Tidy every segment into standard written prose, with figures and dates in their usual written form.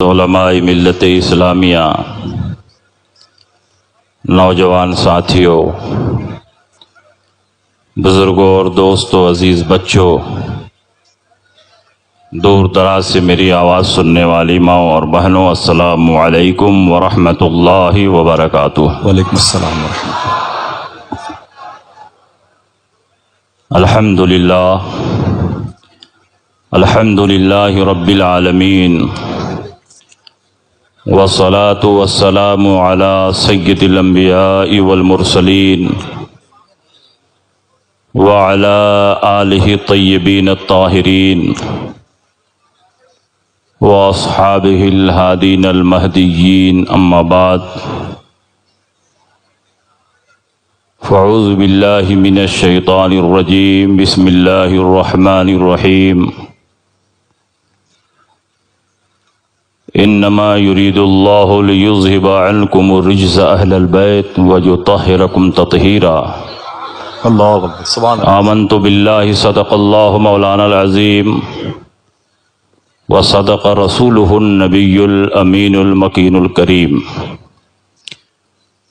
علماء ملت اسلامیہ، نوجوان ساتھیوں، بزرگوں اور دوستوں، عزیز بچوں، دور دراز سے میری آواز سننے والی ماؤں اور بہنوں، السلام علیکم ورحمۃ اللہ وبرکاتہ۔ وعلیکم السلام ورحمۃ اللہ۔ الحمد للہ رب العالمین، والصلاة والسلام على سید الانبیاء والمرسلین وعلى آلہ الطیبین الطاہرین واصحابہ الہادین المہدیین، اما بعد، فاعوذ باللہ من الشیطان الرجیم، بسم اللہ الرحمن الرحیم۔ انما يريد الله ليذهب عنكم الرجس اهل البيت ويطهركم تطهيرا۔ اللہ اکبر، سبحان اللہ۔ آمنت بالله، صدق الله مولانا العظیم، وصدق رسوله النبي الامین المکین الکریم،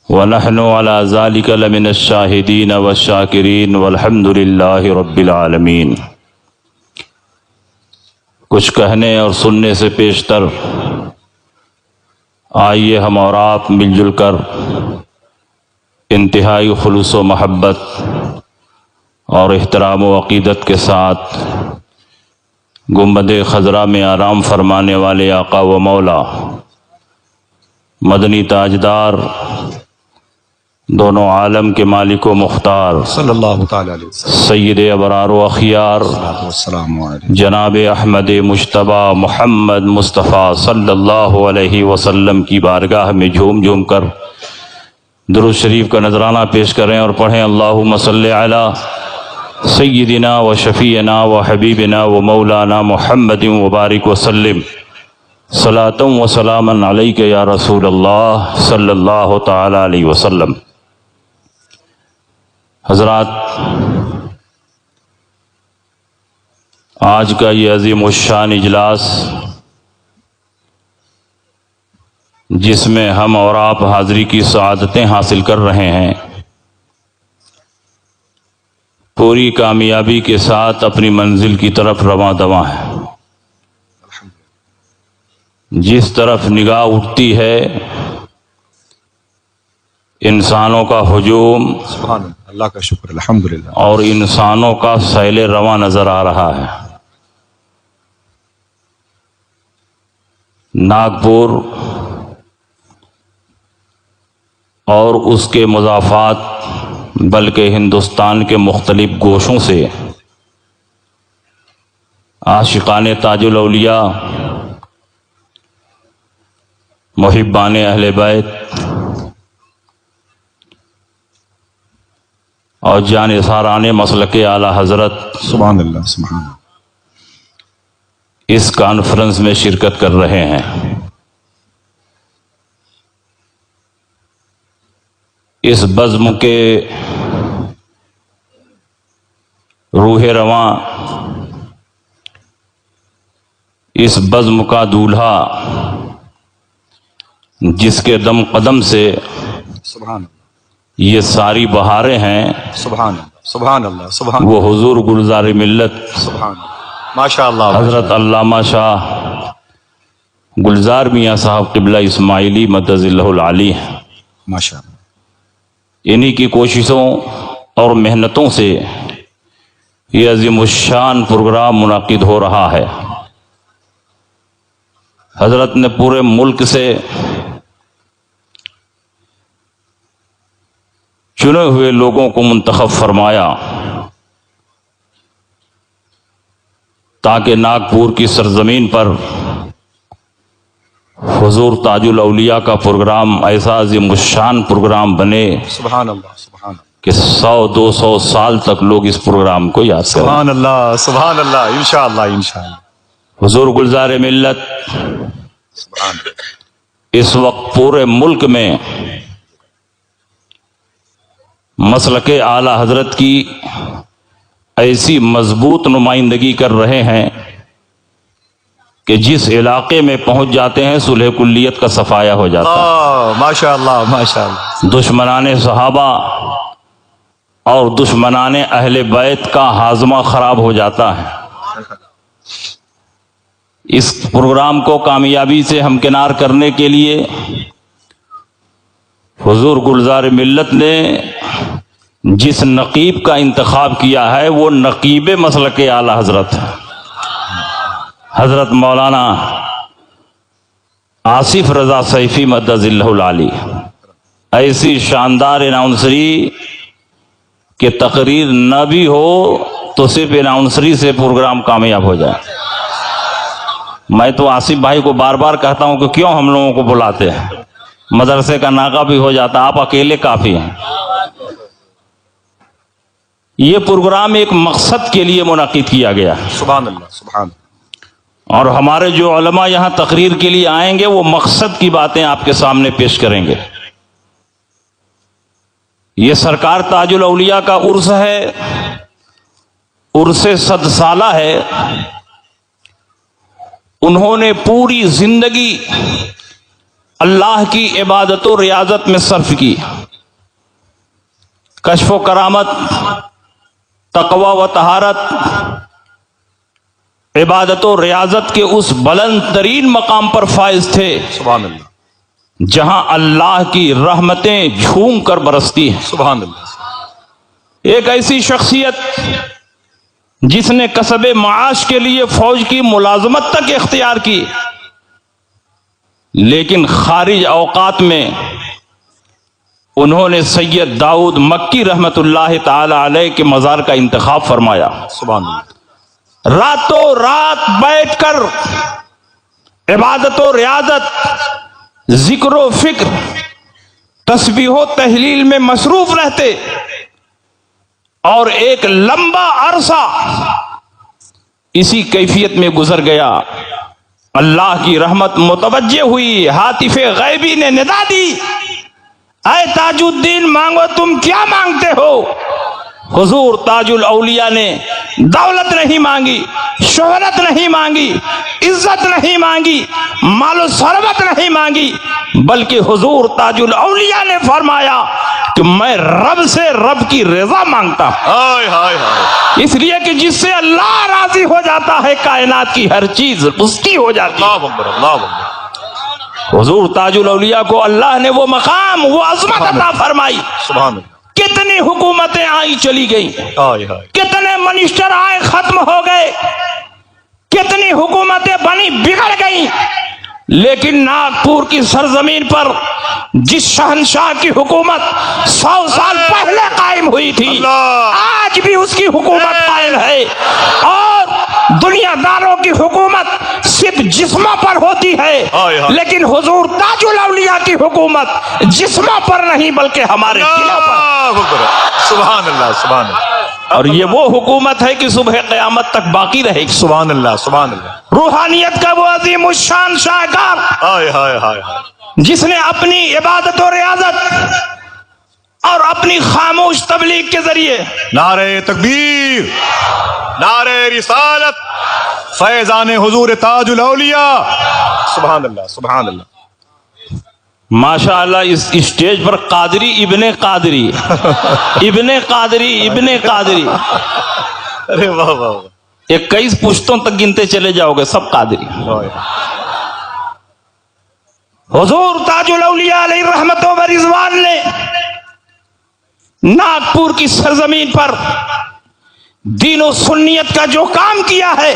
ونحن على ذلك لمن الشاہدین والشاکرین، والحمد للہ رب العالمین۔ کچھ کہنے اور سننے سے پیشتر آئیے ہم اور آپ مل جل کر انتہائی خلوص و محبت اور احترام و عقیدت کے ساتھ گنبد خضرا میں آرام فرمانے والے آقا و مولا، مدنی تاجدار، دونوں عالم کے مالک و مختار، صلی اللہ تعالی علیہ وسلم، سید ابرار و اخیار، والسلام علیکم، جناب احمد مجتبی محمد مصطفیٰ صلی اللہ علیہ وسلم کی بارگاہ میں جھوم جھوم کر درود شریف کا نذرانہ پیش کریں اور پڑھیں، اللہم صلی علی سیدنا و شفیعنا و حبیبنا و مولانا محمد وبارک وسلم، صلاۃ و سلاما علیک یا رسول اللہ صلی اللہ تعالی علیہ وسلم۔ حضرات، آج کا یہ عظیم الشان اجلاس جس میں ہم اور آپ حاضری کی سعادتیں حاصل کر رہے ہیں، پوری کامیابی کے ساتھ اپنی منزل کی طرف رواں دواں ہے۔ جس طرف نگاہ اٹھتی ہے انسانوں کا ہجوم سبحان اللہ، اللہ کا شکر، الحمدللہ، اور انسانوں کا سیل رواں نظر آ رہا ہے۔ ناگپور اور اس کے مضافات بلکہ ہندوستان کے مختلف گوشوں سے عاشقان تاج الاولیاء، محبان اہل بیت اور جانثاران مسلک اعلی حضرت سبحان اللہ، سبحان اللہ، اس کانفرنس میں شرکت کر رہے ہیں۔ اس بزم کے روح رواں، اس بزم کا دولہا، جس کے دم قدم سے سبحان اللہ، یہ ساری بہاریں ہیں، سبحان اللہ، سبحان اللہ، سبحان وہ حضور گلزار ملت اللہ، سبحان اللہ، ماشاء اللہ، حضرت علامہ شاہ گلزار میاں صاحب قبلہ اسماعیلی مدظ اللہ العالی ہیں۔ ماشاء اللہ، انہی کی کوششوں اور محنتوں سے یہ عظیم الشان پروگرام منعقد ہو رہا ہے۔ حضرت نے پورے ملک سے چنے ہوئے لوگوں کو منتخب فرمایا تاکہ ناگپور کی سرزمین پر حضور تاج الاولیاء کا پروگرام ایسا عظیم الشان پروگرام بنے سبحان اللہ، سبحان اللہ، کہ 100-200 سال تک لوگ اس پروگرام کو یاد کریں۔ سبحان اللہ، سبحان اللہ، انشاءاللہ، انشاءاللہ، حضور گلزار ملت سبحان اللہ، اس وقت پورے ملک میں مسلک اعلی حضرت کی ایسی مضبوط نمائندگی کر رہے ہیں کہ جس علاقے میں پہنچ جاتے ہیں صلح کلیت کا صفایا ہو جاتا ہے. ماشاء اللہ ماشاء اللہ. دشمنان صحابہ اور دشمنان اہل بیت کا ہاضمہ خراب ہو جاتا ہے. اس پروگرام کو کامیابی سے ہمکنار کرنے کے لیے حضور گلزار ملت نے جس نقیب کا انتخاب کیا ہے وہ نقیب مسلک اعلی حضرت ہے، حضرت مولانا آصف رضا سیفی مدد اللہ العالی. ایسی شاندار اناؤنسری کہ تقریر نہ بھی ہو تو صرف اناؤنسری سے پروگرام کامیاب ہو جائے. میں تو آصف بھائی کو بار بار کہتا ہوں کہ کیوں ہم لوگوں کو بلاتے ہیں، مدرسے کا ناغہ بھی ہو جاتا، آپ اکیلے کافی ہیں. یہ پروگرام ایک مقصد کے لیے منعقد کیا گیا ہے، سبحان اللہ سبحان اللہ. اور ہمارے جو علماء یہاں تقریر کے لیے آئیں گے وہ مقصد کی باتیں آپ کے سامنے پیش کریں گے. یہ سرکار تاج الاولیاء کا عرس ہے، عرس 100 سالہ ہے. انہوں نے پوری زندگی اللہ کی عبادت و ریاضت میں صرف کی. کشف و کرامت، تقوی و طہارت، عبادت و ریاضت کے اس بلند ترین مقام پر فائز تھے سبحان اللہ جہاں اللہ کی رحمتیں جھوم کر برستی ہیں. سبحان اللہ. ایک ایسی شخصیت جس نے کسب معاش کے لیے فوج کی ملازمت تک اختیار کی، لیکن خارج اوقات میں انہوں نے سید داؤد مکی رحمت اللہ تعالی علیہ کے مزار کا انتخاب فرمایا. سبحان اللہ. راتوں رات بیٹھ کر عبادت و ریاضت، ذکر و فکر، تسبیح و تحلیل میں مصروف رہتے، اور ایک لمبا عرصہ اسی کیفیت میں گزر گیا. اللہ کی رحمت متوجہ ہوئی، ہاتف غیبی نے ندا دی، اے تاج الدین مانگو تم کیا مانگتے ہو. حضور تاج الاولیاء نے دولت نہیں مانگی، شہرت نہیں مانگی، عزت نہیں مانگی، مال و ثروت نہیں مانگی، بلکہ حضور تاج الاولیاء نے فرمایا کہ میں رب سے رب کی رضا مانگتا ہوں. ہائے ہائے ہائے. اس لیے کہ جس سے اللہ راضی ہو جاتا ہے کائنات کی ہر چیز اس کی ہو جاتی ہے. اللہ اکبر اللہ اکبر. حضور تاج الاولیاء کو اللہ نے وہ مقام، وہ عظمت عطا فرمائی. سبحان اللہ. کتنی حکومتیں آئی چلی گئیں، ہائے ہائے. کتنے منسٹر آئے ختم ہو گئے، کتنی حکومتیں بنی بگڑ گئیں، لیکن ناگپور کی سرزمین پر جس شہنشاہ کی حکومت 100 سال پہلے قائم ہوئی تھی، اللہ. آج بھی اس کی حکومت قائم ہے. اور دنیا داروں کی حکومت صرف جسموں پر ہوتی ہے، ہائے ہائے. لیکن حضور تاج الاولیاء کی حکومت جسموں پر نہیں بلکہ ہمارے دلوں پر. اللہ اکبر. سبحان اللہ سبحان اللہ. اور یہ وہ حکومت ہے کہ صبح قیامت تک باقی رہے گی. سبحان اللہ سبحان اللہ. روحانیت کا وہ عظیم الشان شاہکار ہائے ہائے ہائے ہائے. جس نے اپنی عبادت و ریاضت اور اپنی خاموش تبلیغ کے ذریعے نعرہ تکبیر، نعرہ رسالت، فیضان حضور تاج الاولیاء. سبحان اللہ سبحان اللہ. ماشاء اللہ اس اسٹیج پر قادری ابن قادری ابن قادری ابن قادری ارے واہ واہ واہ. 21 پشتوں تک گنتے چلے جاؤ گے سب قادری. ہائے. حضور تاج الاولیاء علیہ رحمت و رضوان نے ناگپور کی سرزمین پر دین و سنیت کا جو کام کیا ہے،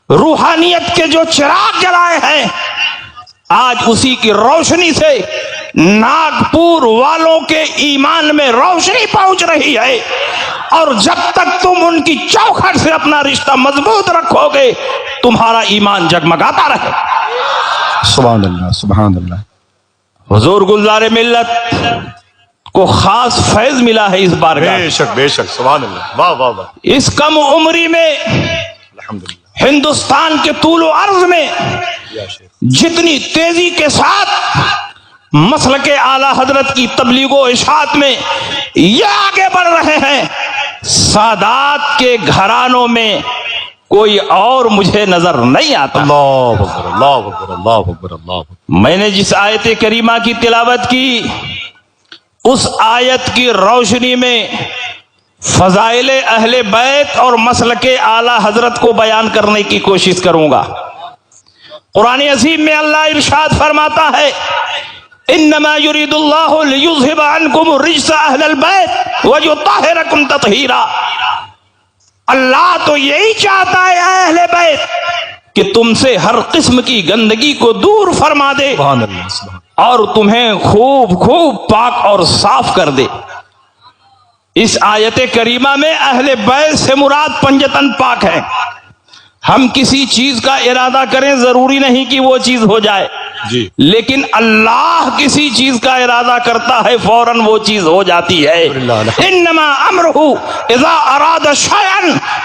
روحانیت کے جو چراغ جلائے ہیں، آج اسی کی روشنی سے ناگپور والوں کے ایمان میں روشنی پہنچ رہی ہے. اور جب تک تم ان کی چوکھٹ سے اپنا رشتہ مضبوط رکھو گے تمہارا ایمان جگمگاتا رہے. سبحان اللہ سبحان اللہ. حضور گلزار ملت کو خاص فیض ملا ہے اس بارگاہ. بے شک بے شک. سبحان اللہ. واہ واہ واہ. اس کم عمری میں الحمدللہ. ہندوستان کے طول و عرض میں یا شیخ. جتنی تیزی کے ساتھ مسلک اعلی حضرت کی تبلیغ و اشاعت میں یہ آگے بڑھ رہے ہیں، سادات کے گھرانوں میں کوئی اور مجھے نظر نہیں آتا۔ اللہ اکبر اللہ اکبر اللہ اکبر اللہ اکبر۔ میں نے جس آیت کریمہ کی تلاوت کی اس آیت کی روشنی میں فضائل اہل بیت اور مسلک اعلی حضرت کو بیان کرنے کی کوشش کروں گا۔ قرآن عظیم میں اللہ ارشاد فرماتا ہے انما یرید اللہ لیذھب عنکم الرجس اہل البیت ویطہرکم تطہیرا۔ اللہ تو یہی چاہتا ہے اے اہل بیت کہ تم سے ہر قسم کی گندگی کو دور فرما دے سبحان اللہ سبحان اور تمہیں خوب خوب پاک اور صاف کر دے۔ اس آیت کریمہ میں اہل بیت سے مراد پنجتن پاک ہے۔ ہم کسی چیز کا ارادہ کریں ضروری نہیں کہ وہ چیز ہو جائے، جی لیکن اللہ کسی چیز کا ارادہ کرتا ہے فوراً وہ چیز ہو جاتی ہے۔ انما امرہ اذا اراد شیئا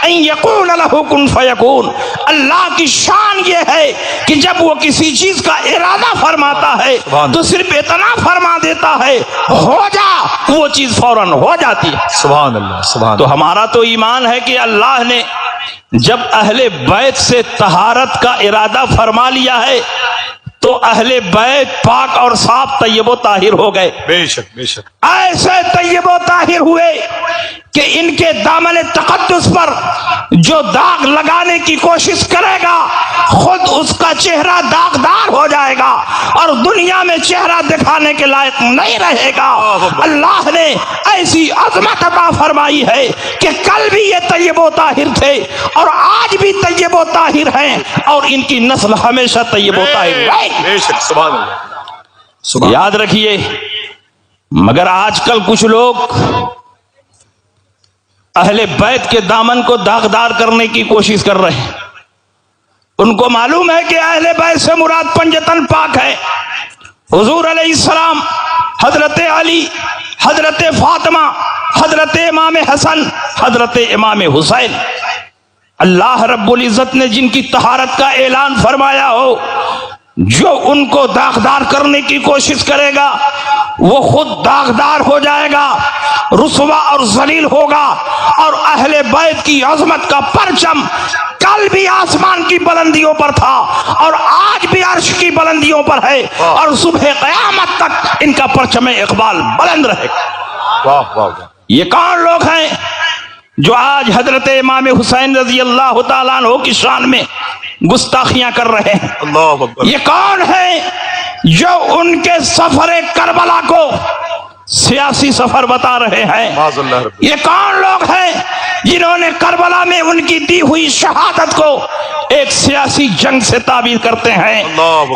ان یقول له کن فیکون۔ اللہ کی شان یہ ہے کہ جب وہ کسی چیز کا ارادہ فرماتا ہے تو صرف اتنا فرما دیتا ہے ہو جا، وہ چیز فوراً ہو جاتی ہے۔ سبحان اللہ سبحان تو ہمارا تو ایمان ہے کہ اللہ نے جب اہل بیت سے طہارت کا ارادہ فرما لیا ہے تو اہل بیت پاک اور صاف طیب و طاہر ہو گئے۔ بے شک بے شک۔ ایسے طیب و طاہر ہوئے کہ ان کے دامن تقدس پر جو داغ لگانے کی کوشش کرے گا خود اس کا چہرہ داغدار ہو جائے گا اور دنیا میں چہرہ دکھانے کے لائق نہیں رہے گا۔ اللہ نے ایسی عظمت عطا فرمائی ہے کہ کل بھی یہ طیب و طاہر تھے اور آج بھی طیب و طاہر ہیں اور ان کی نسل ہمیشہ طیب و طاہر رہے گی۔ بے شک سبحان اللہ۔ یاد رکھیے، مگر آج کل کچھ لوگ اہل بیت کے دامن کو داغدار کرنے کی کوشش کر رہے ہیں۔ ان کو معلوم ہے کہ اہل بیت سے مراد پنجتن پاک ہے۔ حضور علیہ السلام، حضرت علی، حضرت فاطمہ، حضرت امام حسن، حضرت امام حسین، اللہ رب العزت نے جن کی طہارت کا اعلان فرمایا ہو، جو ان کو داغدار کرنے کی کوشش کرے گا وہ خود داغدار ہو جائے گا، رسوا اور ذلیل ہوگا، اور اہل بیت کی عظمت کا پرچم کل بھی آسمان کی بلندیوں پر تھا اور آج بھی عرش کی بلندیوں پر ہے اور صبح قیامت تک ان کا پرچم اقبال بلند رہے گا۔ واہ واہ واہ۔ یہ کون لوگ ہیں جو آج حضرت امام حسین رضی اللہ تعالیٰ عنہ کی شان میں گستاخیاں کر رہے ہیں؟ اللہ اکبر۔ یہ کون ہے جو ان کے سفر کربلا کو سیاسی سفر بتا رہے ہیں؟ معاذ اللہ رب۔ یہ کون لوگ ہیں جنہوں نے کربلا میں ان کی دی ہوئی شہادت کو ایک سیاسی جنگ سے تعبیر کرتے ہیں؟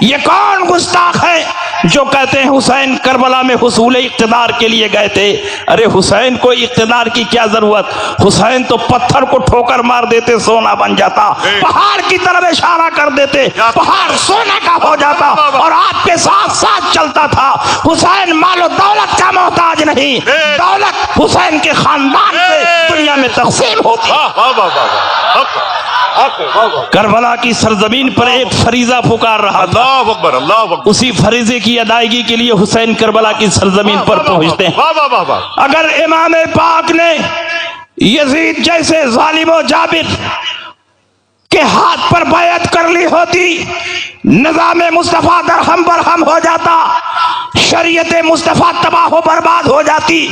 یہ کون گستاخ ہے جو کہتے ہیں حسین کربلا میں حصول اقتدار کے لیے گئے تھے؟ ارے حسین کو اقتدار کی کیا ضرورت؟ حسین تو پتھر کو ٹھوکر مار دیتے سونا بن جاتا، پہاڑ کی طرف اشارہ کر دیتے پہاڑ سونے کا ہو جاتا اور آپ کے ساتھ ساتھ چلتا تھا۔ حسین مال و دولت کا محتاج نہیں، دولت حسین کے خاندان سے دنیا میں تقسیم ہوتی۔ کربلا کی سرزمین پر ایک فریضہ پکار رہا تھا، اللہ اکبر اللہ اکبر۔ اسی فریضے کی ادائیگی کے لیے حسین کربلا کی سرزمین پر پہنچتے ہیں۔ واہ واہ واہ واہ۔ اگر امام پاک نے یزید جیسے ظالم و جابر کے ہاتھ پر بیعت کر لی ہوتی، نظام مصطفیٰ درہم برہم ہو جاتا، شریعت مصطفیٰ تباہ و برباد ہو جاتی۔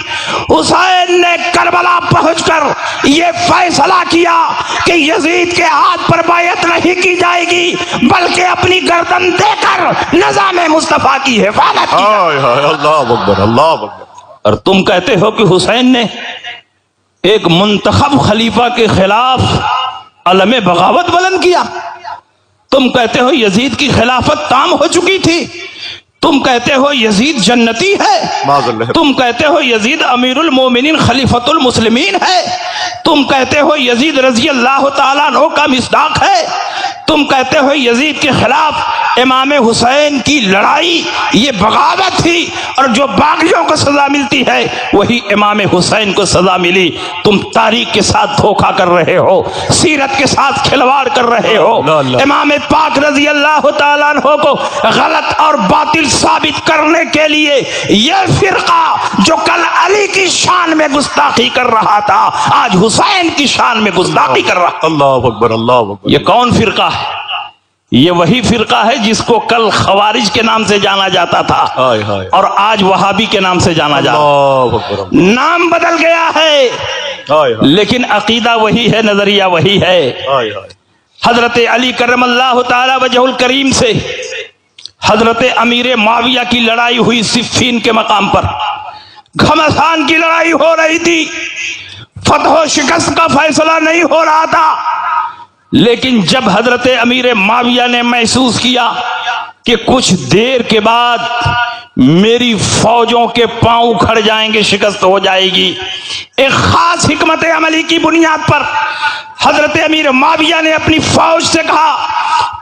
حسین نے کربلا پہنچ کر یہ فیصلہ کیا کہ یزید کے ہاتھ پر بیعت نہیں کی جائے گی بلکہ اپنی گردن دے کر نظام مصطفیٰ کی حفاظت کی۔ ہائے ہائے اللہ اکبر اللہ اکبر۔ اور تم کہتے ہو کہ حسین نے ایک منتخب خلیفہ کے خلاف علم بغاوت بلند کیا؟ تم کہتے ہو یزید کی خلافت تام ہو چکی تھی، تم کہتے ہو یزید جنتی ہے، تم کہتے ہو یزید امیر المومنین خلیفۃ المسلمین ہے، تم کہتے ہو یزید رضی اللہ تعالیٰ عنہ کا مصداق ہے، تم کہتے ہو یزید کے خلاف امام حسین کی لڑائی یہ بغاوت تھی، اور جو باغیوں کو سزا ملتی ہے وہی امام حسین کو سزا ملی۔ تم تاریخ کے ساتھ دھوکہ کر رہے ہو، سیرت کے ساتھ کھلواڑ کر رہے ہو۔ امام پاک رضی اللہ تعالیٰ عنہ کو غلط اور باطل ثابت کرنے کے لیے یہ فرقہ جو کل علی کی شان میں گستاخی کر رہا تھا آج حسین کی شان میں گستاخی کر رہا۔ اللہ اکبر، اللہ اکبر۔ یہ کون فرقہ ہے؟ یہ وہی فرقہ ہے جس کو کل خوارج کے نام سے جانا جاتا تھا ہائے ہائے، اور آج وہابی کے نام سے جانا جاتا ہے۔ اللہ اکبر، نام بدل گیا ہے ہائے ہائے، لیکن عقیدہ وہی ہے، نظریہ وہی ہے۔ ہائے ہائے، حضرت علی کرم اللہ تعالی وجہ الکریم سے حضرت امیر معاویہ کی لڑائی ہوئی صفین کے مقام پر، گھمسان کی لڑائی ہو رہی تھی، فتح و شکست کا فیصلہ نہیں ہو رہا تھا، لیکن جب حضرت امیر معاویہ نے محسوس کیا کہ کچھ دیر کے بعد میری فوجوں کے پاؤں کھڑ جائیں گے، شکست ہو جائے گی، ایک خاص حکمت عملی کی بنیاد پر حضرت امیر معاویہ نے اپنی فوج سے کہا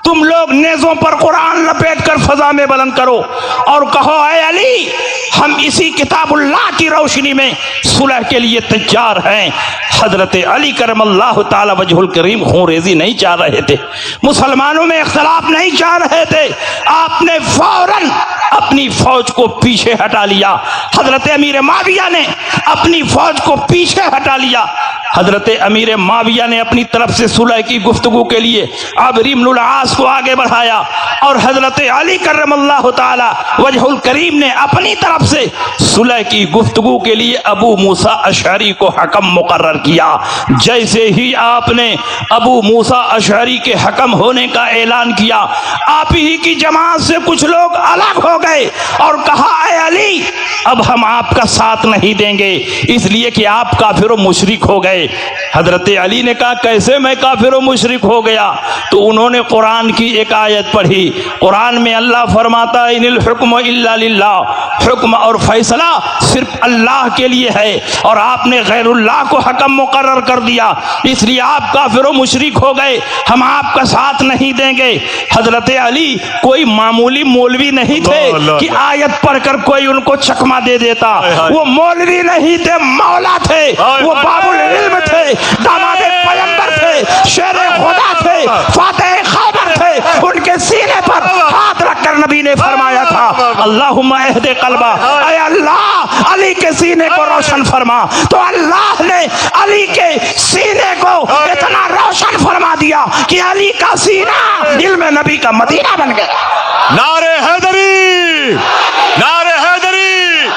تم لوگ نیزوں پر قرآن لپیٹ کر فضا میں بلند کرو اور کہو اے علی ہم اسی کتاب اللہ کی روشنی میں صلح کے لیے تیار ہیں۔ حضرت علی کرم اللہ تعالی وجہ الکریم خون ریزی نہیں چاہ رہے تھے، مسلمانوں میں اختلاف نہیں چاہ رہے تھے، آپ نے فوراً اپنی فوج کو پیچھے ہٹا لیا۔ حضرت امیر معاویہ نے اپنی فوج کو پیچھے ہٹا لیا۔ حضرت امیر معاویہ نے اپنی طرف سے صلح کی گفتگو کے لیے عمرو بن العاص کو آگے بڑھایا، اور حضرت علی کرم اللہ تعالی وجہ الکریم نے اپنی طرف سے صلح کی گفتگو کے لیے ابو موسیٰ اشعری کو حکم مقرر کیا۔ جیسے ہی آپ نے ابو موسیٰ اشعری کے حکم ہونے کا اعلان کیا، آپ ہی کی جماعت سے کچھ لوگ الگ ہو گئے اور کہا اے علی اب ہم آپ کا ساتھ نہیں دیں گے، اس لیے کہ آپ کافر و مشرک ہو گئے۔ حضرت علی نے کہا کیسے میں کافر و مشرک ہو گیا؟ تو انہوں نے قرآن کی ایک آیت پڑھی۔ قرآن میں اللہ فرماتا ہے ان الحکم الا للہ، حکم اور فیصلہ صرف اللہ کے لیے ہے، اور آپ نے غیر اللہ کو حکم مقرر کر دیا، اس لیے آپ کافر و مشرک ہو گئے، ہم آپ کا ساتھ نہیں دیں گے۔ حضرت علی کوئی معمولی مولوی نہیں تھے کہ آیت پڑھ کر کوئی ان کو چکما دے دیتا، وہ مولوی نہیں تھے، مولا تھے، وہ باب العلم تھے، داماد پیغمبر تھے، شیر خدا تھے، فاتح خیبر تھے۔ ان کے سینے پر ہاتھ رکھ کر نبی نے فرمایا تھا اللہم اہد قلبہ، اے اللہ علی کے سینے کو روشن فرما۔ تو اللہ نے علی کے سینے کو اتنا روشن فرما دیا کہ علی کا سینہ علم نبی کا مدینہ بن گیا۔ نعرہ حیدری، نعرہ حیدری،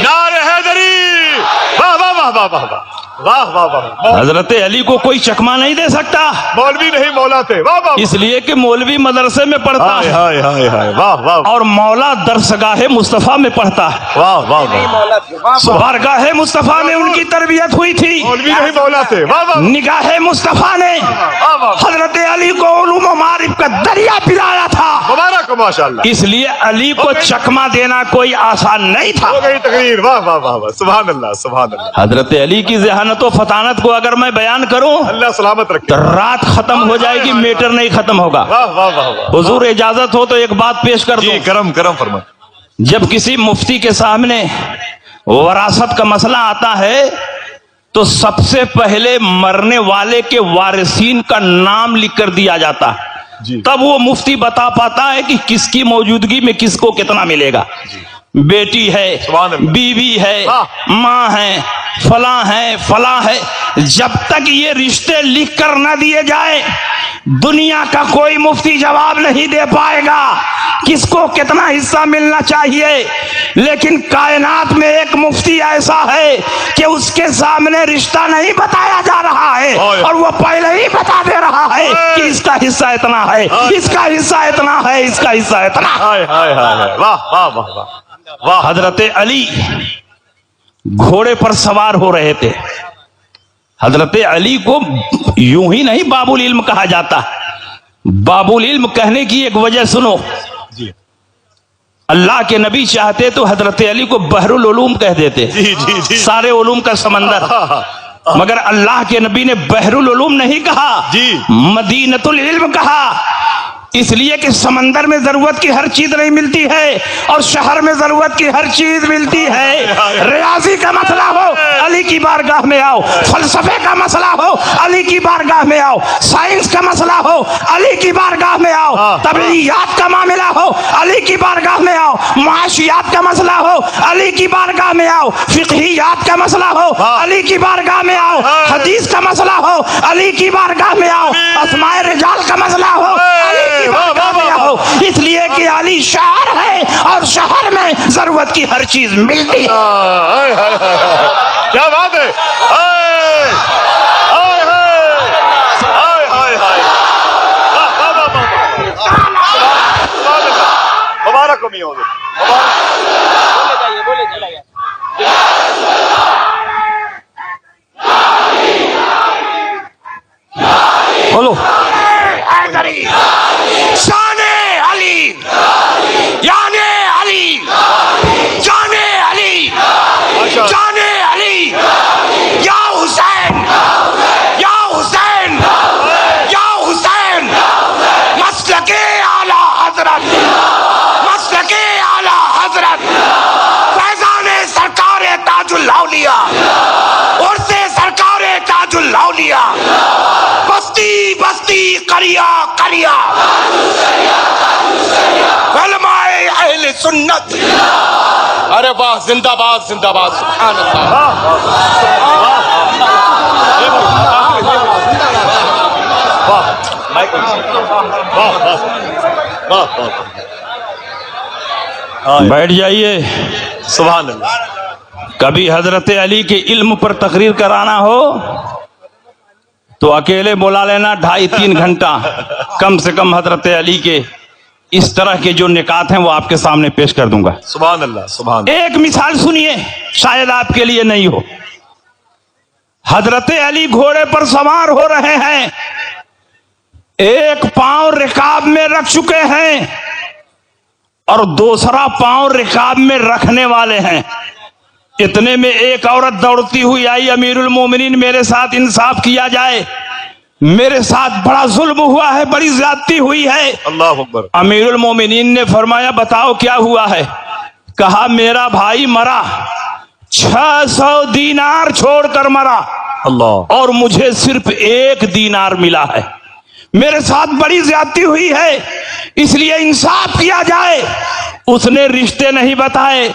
نعرہ حیدری، واہ واہ واہ واہ واہ واہ واہ واہ۔ حضرت علی کو کوئی چکما نہیں دے سکتا، مولوی نہیں مولا تھے، واہ واہ، اس لیے کہ مولوی مدرسے میں پڑھتا ہائے ہے ہائے ہائے ہائے، واہ واہ اور مولا درسگاہ مصطفیٰ میں پڑھتا ہے، واہ واہ، بارگاہ مصطفیٰ میں ان کی تربیت ہوئی تھی، مولوی نہیں مولا تھے، واہ واہ نگاہ مصطفیٰ نے حضرت علی کو علوم و معارف کا دریا پلایا تھا، مبارک ہو ماشاء اللہ۔ اس لیے علی کو چکما دینا کوئی آسان نہیں تھا۔ ہو گئی تقریر، واہ واہ واہ واہ، سبحان اللہ سبحان اللہ، حضرت علی کی ذہانت و فطانت کو اگر میں بیان کروں اللہ سلامت رکھے، تو رات ختم ہو جائے گی، میٹر نہیں ختم ہوگا۔ واہ واہ واہ واہ، حضور اجازت ہو تو ایک بات پیش کر جی دوں۔ کرم کرم فرمائیں۔ جب کسی مفتی کے سامنے وراثت کا مسئلہ آتا ہے تو سب سے پہلے مرنے والے کے وارثین کا نام لکھ کر دیا جاتا ہے، جی تب وہ مفتی بتا پاتا ہے کہ کس کی موجودگی میں کس کو کتنا ملے گا۔ بیٹی ہے، سبحان اللہ، بیوی ہے، واہ، ماں ہے، فلاں ہے، فلاں ہے، جب تک یہ رشتے لکھ کر نہ دیے جائے دنیا کا کوئی مفتی جواب نہیں دے پائے گا کس کو کتنا حصہ ملنا چاہیے۔ لیکن کائنات میں ایک مفتی ایسا ہے کہ اس کے سامنے رشتہ نہیں بتایا جا رہا ہے اور وہ پہلے ہی بتا دے رہا ہے کہ اس کا حصہ اتنا ہے، اس کا حصہ اتنا ہے، اس کا حصہ اتنا ہے۔ ہائے ہائے ہائے، واہ واہ واہ واہ واہ، حضرت علی گھوڑے پر سوار ہو رہے تھے۔ حضرت علی کو یوں ہی نہیں باب العلم کہا جاتا، باب العلم کہنے کی ایک وجہ سنو۔ جی اللہ کے نبی چاہتے تو حضرت علی کو بحر العلوم کہہ دیتے، جی جی جی، سارے علوم کا سمندر، مگر اللہ کے نبی نے بحر العلوم نہیں کہا، جی مدینۃ العلم کہا، اس لیے کہ سمندر میں ضرورت کی ہر چیز نہیں ملتی ہے اور شہر میں ضرورت کی ہر چیز ملتی ہے۔ ریاضی کا مسئلہ ہو علی کی بارگاہ میں آؤ، فلسفے کا مسئلہ ہو علی کی بارگاہ میں آؤ، سائنس کا مسئلہ ہو علی کی بارگاہ میں آؤ، طبیعیات کا معاملہ ہو علی کی بارگاہ میں آؤ، معاشیات کا مسئلہ ہو علی کی بارگاہ میں آؤ، فقہیات کا مسئلہ ہو علی کی بارگاہ میں آؤ، حدیث کا مسئلہ ہو علی کی بارگاہ میں آؤ، اسماء رجال کا مسئلہ ہو علی کی بارگاہ میں آؤ، اس لیے کہ علی شہر ہے اور شہر میں ضرورت کی ہر چیز ملتی ہے۔ کیا بات ہے! مبارک ہو میاں حضور، بولو شان علی، یان علی، جان علی، جان علی، یا حسین، یا حسین، یا حسین، مسلک اعلی حضرت، مسلک اعلی حضرت، فیضان سرکار تاج الاولیاء، عرس سرکار تاج الاولیاء، بستی بستی قریہ قریہ، علماء اہل سنت۔ ارے واہ، زندہ باد زندہ باد، سبحان اللہ۔ بیٹھ جائیے۔ سبحان اللہ۔ کبھی حضرت علی کے علم پر تقریر کرانا ہو تو اکیلے بلا لینا 2.5-3 گھنٹہ، کم سے کم حضرت علی کے اس طرح کے جو نکات ہیں وہ آپ کے سامنے پیش کر دوں گا۔ سبحان اللہ، سبحان اللہ۔ ایک مثال سنیے، شاید آپ کے لیے نہیں ہو۔ حضرت علی گھوڑے پر سوار ہو رہے ہیں، ایک پاؤں رکاب میں رکھ چکے ہیں اور دوسرا پاؤں رکاب میں رکھنے والے ہیں۔ اتنے میں ایک عورت دوڑتی ہوئی آئی، امیر المومنین میرے ساتھ انصاف کیا جائے، میرے ساتھ بڑا ظلم ہوا ہے، بڑی زیادتی ہوئی ہے۔ اللہ اکبر۔ امیر المومنین نے فرمایا بتاؤ کیا ہوا ہے؟ کہا میرا بھائی مرا، 600 دینار چھوڑ کر مرا اللہ، اور مجھے صرف 1 دینار ملا ہے، میرے ساتھ بڑی زیادتی ہوئی ہے، اس لیے انصاف کیا جائے۔ اس نے رشتے نہیں بتائے،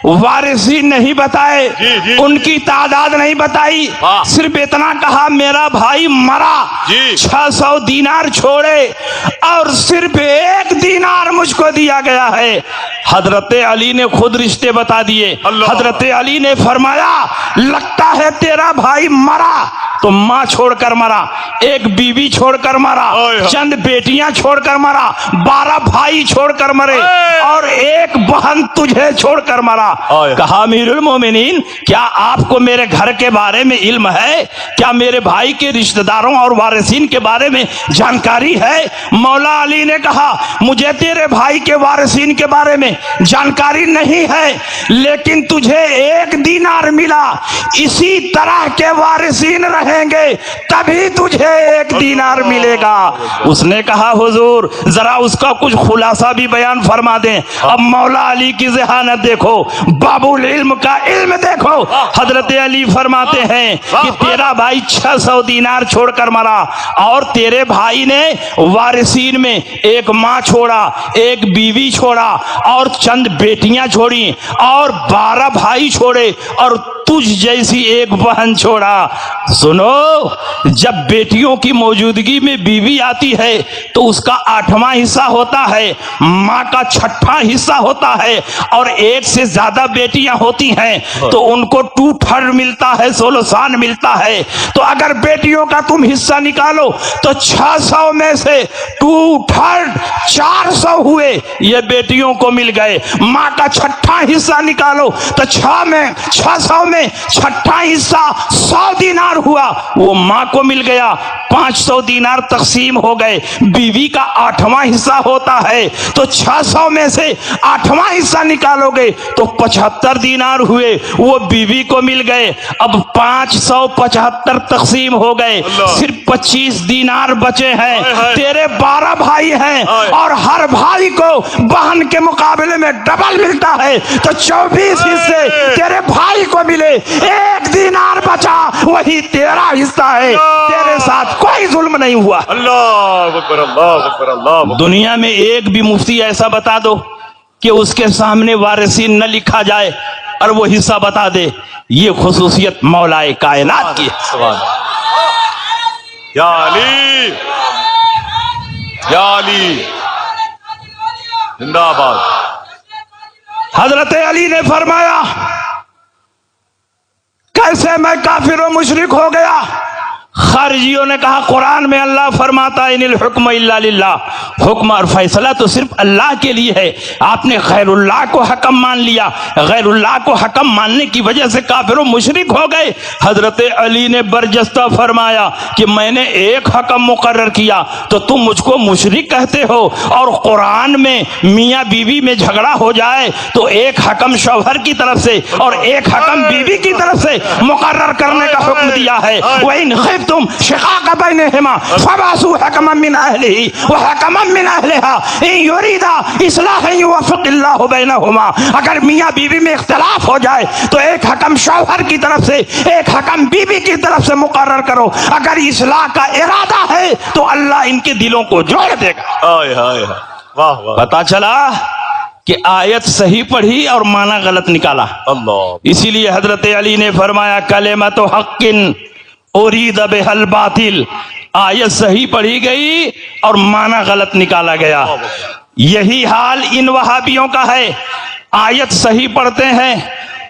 وارثین نہیں بتائے، جی جی ان کی تعداد نہیں بتائی، ہاں۔ صرف اتنا کہا میرا بھائی مرا، جی 600 دینار چھوڑے اور صرف 1 دینار مجھ کو دیا گیا ہے۔ حضرت علی نے خود رشتے بتا دیے۔ اللہ۔ حضرت علی نے فرمایا لگتا ہے تیرا بھائی مرا تو ماں چھوڑ کر مرا، ایک بیوی چھوڑ کر مرا، چند بیٹیاں چھوڑ کر مرا، 12 بھائی چھوڑ کر مرے اور ایک بہن تجھے چھوڑ کر مرا۔ کہا امیر المومنین کیا آپ کو میرے گھر کے بارے میں علم ہے؟ کیا میرے بھائی کے رشتہ داروں اور وارثین کے بارے میں جانکاری ہے؟ مولا علی نے کہا مجھے تیرے بھائی کے وارثین کے بارے میں جانکاری نہیں ہے، لیکن تجھے 1 دینار ملا، اسی طرح کے وارثین رہیں گے تبھی تجھے 1 دینار ملے گا۔ اس نے کہا حضور ذرا اس کا کچھ خلاصہ بھی بیان فرما دیں۔ اب مولا علی کی ذہانت دیکھو، باب العلم کا علم دیکھو۔ حضرت علی فرماتے ہیں کہ تیرا بھائی 600 دینار چھوڑ کر مرا اور تیرے بھائی نے وارثین میں 1 ماں چھوڑا، 1 بیوی چھوڑا اور چند بیٹیاں چھوڑی اور 12 بھائی چھوڑے اور تجھ جیسی 1 بہن چھوڑا۔ سنو، جب بیٹیوں کی موجودگی میں بیوی آتی ہے تو اس کا 8واں حصہ ہوتا ہے، ماں کا 6واں حصہ ہوتا ہے، اور 1 سے زیادہ بیٹیاں ہوتی ہیں تو ان کو 2/3 ملتا ہے، ثلثان ملتا ہے۔ تو اگر بیٹیوں کا تم حصہ نکالو تو 600 میں سے 2/3 400 ہوئے، یہ بیٹیوں کو مل گئے۔ ماں کا 6واں حصہ نکالو تو 600 میں میں چھٹا حصہ 100 دینار ہوا، وہ ماں کو مل گیا، 500 دینار تقسیم ہو گئے، بیوی کا 8واں حصہ ہوتا ہے تو 600 میں سے 8واں حصہ نکالو گے تو 75 دینار ہوئے، وہ بیوی کو مل گئے۔ اب 575 تقسیم ہو گئے، صرف 25 دینار بچے ہیں۔ تیرے 12 بھائی ہیں اور ہر بھائی کو بہن کے مقابلے میں ڈبل ملتا ہے، تو 24 حصے تیرے بھائی کو ملے، 1 دینار بچا، وہی تیرا حصہ ہے، تیرے ساتھ کوئی ظلم نہیں ہوا۔ اللہ اکبر، اللہ اکبر، اللہ اکبر۔ دنیا میں ایک بھی مفتی ایسا بتا دو کہ اس کے سامنے وارثین نہ لکھا جائے اور وہ حصہ بتا دے، یہ خصوصیت مولا کائنات کی ہے۔ سبحان اللہ۔ یا علی، یا علی، زندہ باد۔ حضرت علی نے فرمایا کیسے میں کافر و مشرک ہو گیا؟ خارجیوں نے کہا قرآن میں اللہ فرماتا ہے ان الحکم الا للہ، حکم اور فیصلہ تو صرف اللہ کے لیے ہے، آپ نے غیر اللہ کو حکم مان لیا، غیر اللہ کو حکم ماننے کی وجہ سے کافر و مشرک ہو گئے۔ حضرت علی نے برجستہ فرمایا کہ میں نے ایک حکم مقرر کیا تو تم مجھ کو مشرک کہتے ہو، اور قرآن میں میاں بیوی میں جھگڑا ہو جائے تو ایک حکم شوہر کی طرف سے اور ایک حکم بیوی کی طرف سے مقرر کرنے کا حکم دیا ہے۔ وَإِنْ خِفْتُمْ شِقَاقَ بَيْنِهِمَا فَبَعْثُوا حَكَمًا مِّنْ أَهْلِهِ وَحَكَمًا مِّنْ أَهْلِهَا إِن يُرِيدَا إِصْلَاحًا يُوَفِّقِ اللَّهُ بَيْنَهُمَا۔ اگر میاں بیوی میں اختلاف ہو جائے تو ایک حکم شوہر کی طرف سے ایک حکم بیوی کی طرف سے مقرر کرو، اگر اصلاح کا ارادہ ہے تو اللہ ان کے دلوں کو جوڑ دے گا۔ ہائے ہائے ہائے، واہ واہ، پتا چلا کہ آیت صحیح پڑھی اور معنی غلط نکالا۔ اللہ۔ اسی لیے حضرت علی نے فرمایا کلمۃ حق ارید بها الباطل، آیت صحیح پڑھی گئی اور معنی غلط نکالا گیا۔ یہی حال ان وہابیوں کا ہے، آیت صحیح پڑھتے ہیں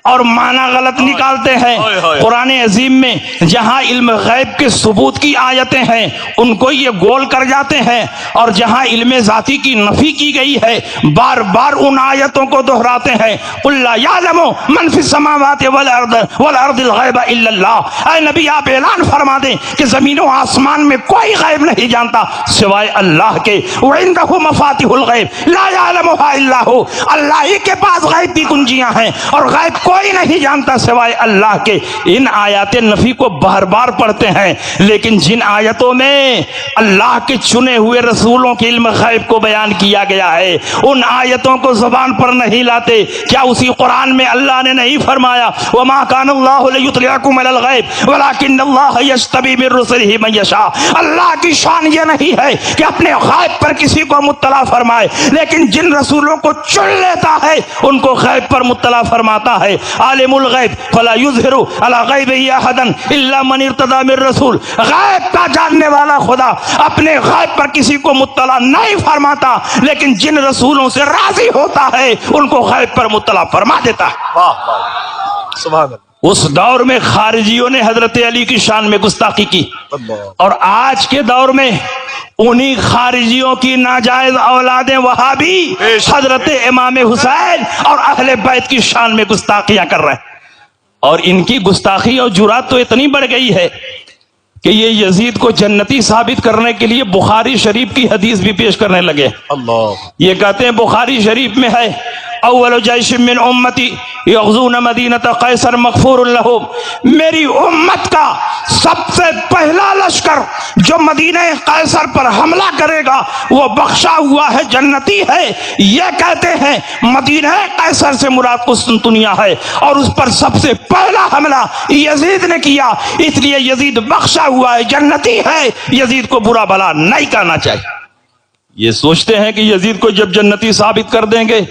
اور معنی غلط نکالتے ہیں۔ قرآن عظیم میں جہاں علم غیب کے ثبوت کی آیتیں ہیں ان کو یہ گول کر جاتے ہیں، اور جہاں علم ذاتی کی نفی کی گئی ہے بار بار ان آیتوں کو دہراتے ہیں۔ قل لا یعلم من فی السماوات والارض الغیب الا اللہ، اے نبی آپ اعلان فرما دیں کہ زمین و آسمان میں کوئی غیب نہیں جانتا سوائے اللہ کے۔ وعندہ مفاتیح الغیب لا یعلمها الا هو، اللہ ہی کے پاس غیب کی کنجیاں ہیں اور غیب کوئی نہیں جانتا سوائے اللہ کے۔ ان آیات نفی کو بار بار پڑھتے ہیں، لیکن جن آیتوں میں اللہ کے چنے ہوئے رسولوں کے علم غیب کو بیان کیا گیا ہے ان آیتوں کو زبان پر نہیں لاتے۔ کیا اسی قرآن میں اللہ نے نہیں فرمایا وما کان اللہ لیطلعکم علی الغیب ولکن اللہ یجتبی من رسلہ من یشاء؟ اللہ کی شان یہ نہیں ہے کہ اپنے غیب پر کسی کو مطلع فرمائے، لیکن جن رسولوں کو چن لیتا ہے ان کو غیب پر مطلع فرماتا ہے۔ عالم الغیب فلا یظہر علی غیبہ احدا الا من ارتضی من رسول، غیب کا جاننے والا خدا اپنے غیب پر کسی کو مطلع نہیں فرماتا، لیکن جن رسولوں سے راضی ہوتا ہے ان کو غیب پر مطلع فرما دیتا ہے۔ واہ واہ، سبحان اللہ۔ اس دور میں خارجیوں نے حضرت علی کی شان میں گستاخی کی، اور آج کے دور میں انہی خارجیوں کی ناجائز اولادیں وہابی حضرت امام حسین اور اہل بیت کی شان میں گستاخیاں کر رہے ہیں، اور ان کی گستاخی اور جرات تو اتنی بڑھ گئی ہے کہ یہ یزید کو جنتی ثابت کرنے کے لیے بخاری شریف کی حدیث بھی پیش کرنے لگے۔ اللہ، یہ کہتے ہیں بخاری شریف میں ہے اول جیش من امتی یغزون مدینہ قیصر مغفور لہم، میری امت کا سب سے پہلا لشکر جو مدینہ قیصر پر حملہ کرے گا وہ بخشا ہوا ہے، جنتی ہے۔ یہ کہتے ہیں مدینہ قیصر سے مراد قسطنطنیہ ہے، اور اس پر سب سے پہلا حملہ یزید نے کیا، اس لیے یزید بخشا ہوا ہے، جنتی ہے، یزید کو برا بلا نہیں کرنا چاہیے۔ یہ سوچتے ہیں کہ یزید کو جب جنتی ثابت کر دیں گے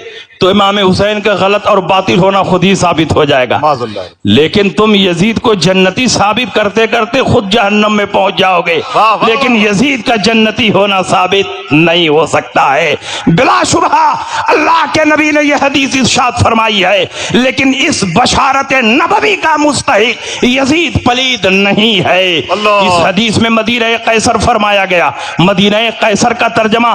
تو امام حسین کا غلط اور باطل ہونا خود ہی ثابت ہو جائے گا، معاذ اللہ۔ لیکن تم یزید کو جنتی ثابت کرتے کرتے خود جہنم میں پہنچ جاؤ گے، واہ واہ۔ لیکن یزید کا جنتی ہونا ثابت نہیں ہو سکتا ہے۔ بلا شبہ اللہ کے نبی نے یہ حدیث ارشاد فرمائی ہے، لیکن اس بشارت نبوی کا مستحق یزید پلید نہیں ہے۔ اللہ۔ اس حدیث میں مدینہ قیصر فرمایا گیا، مدینہ قیصر کا ترجمہ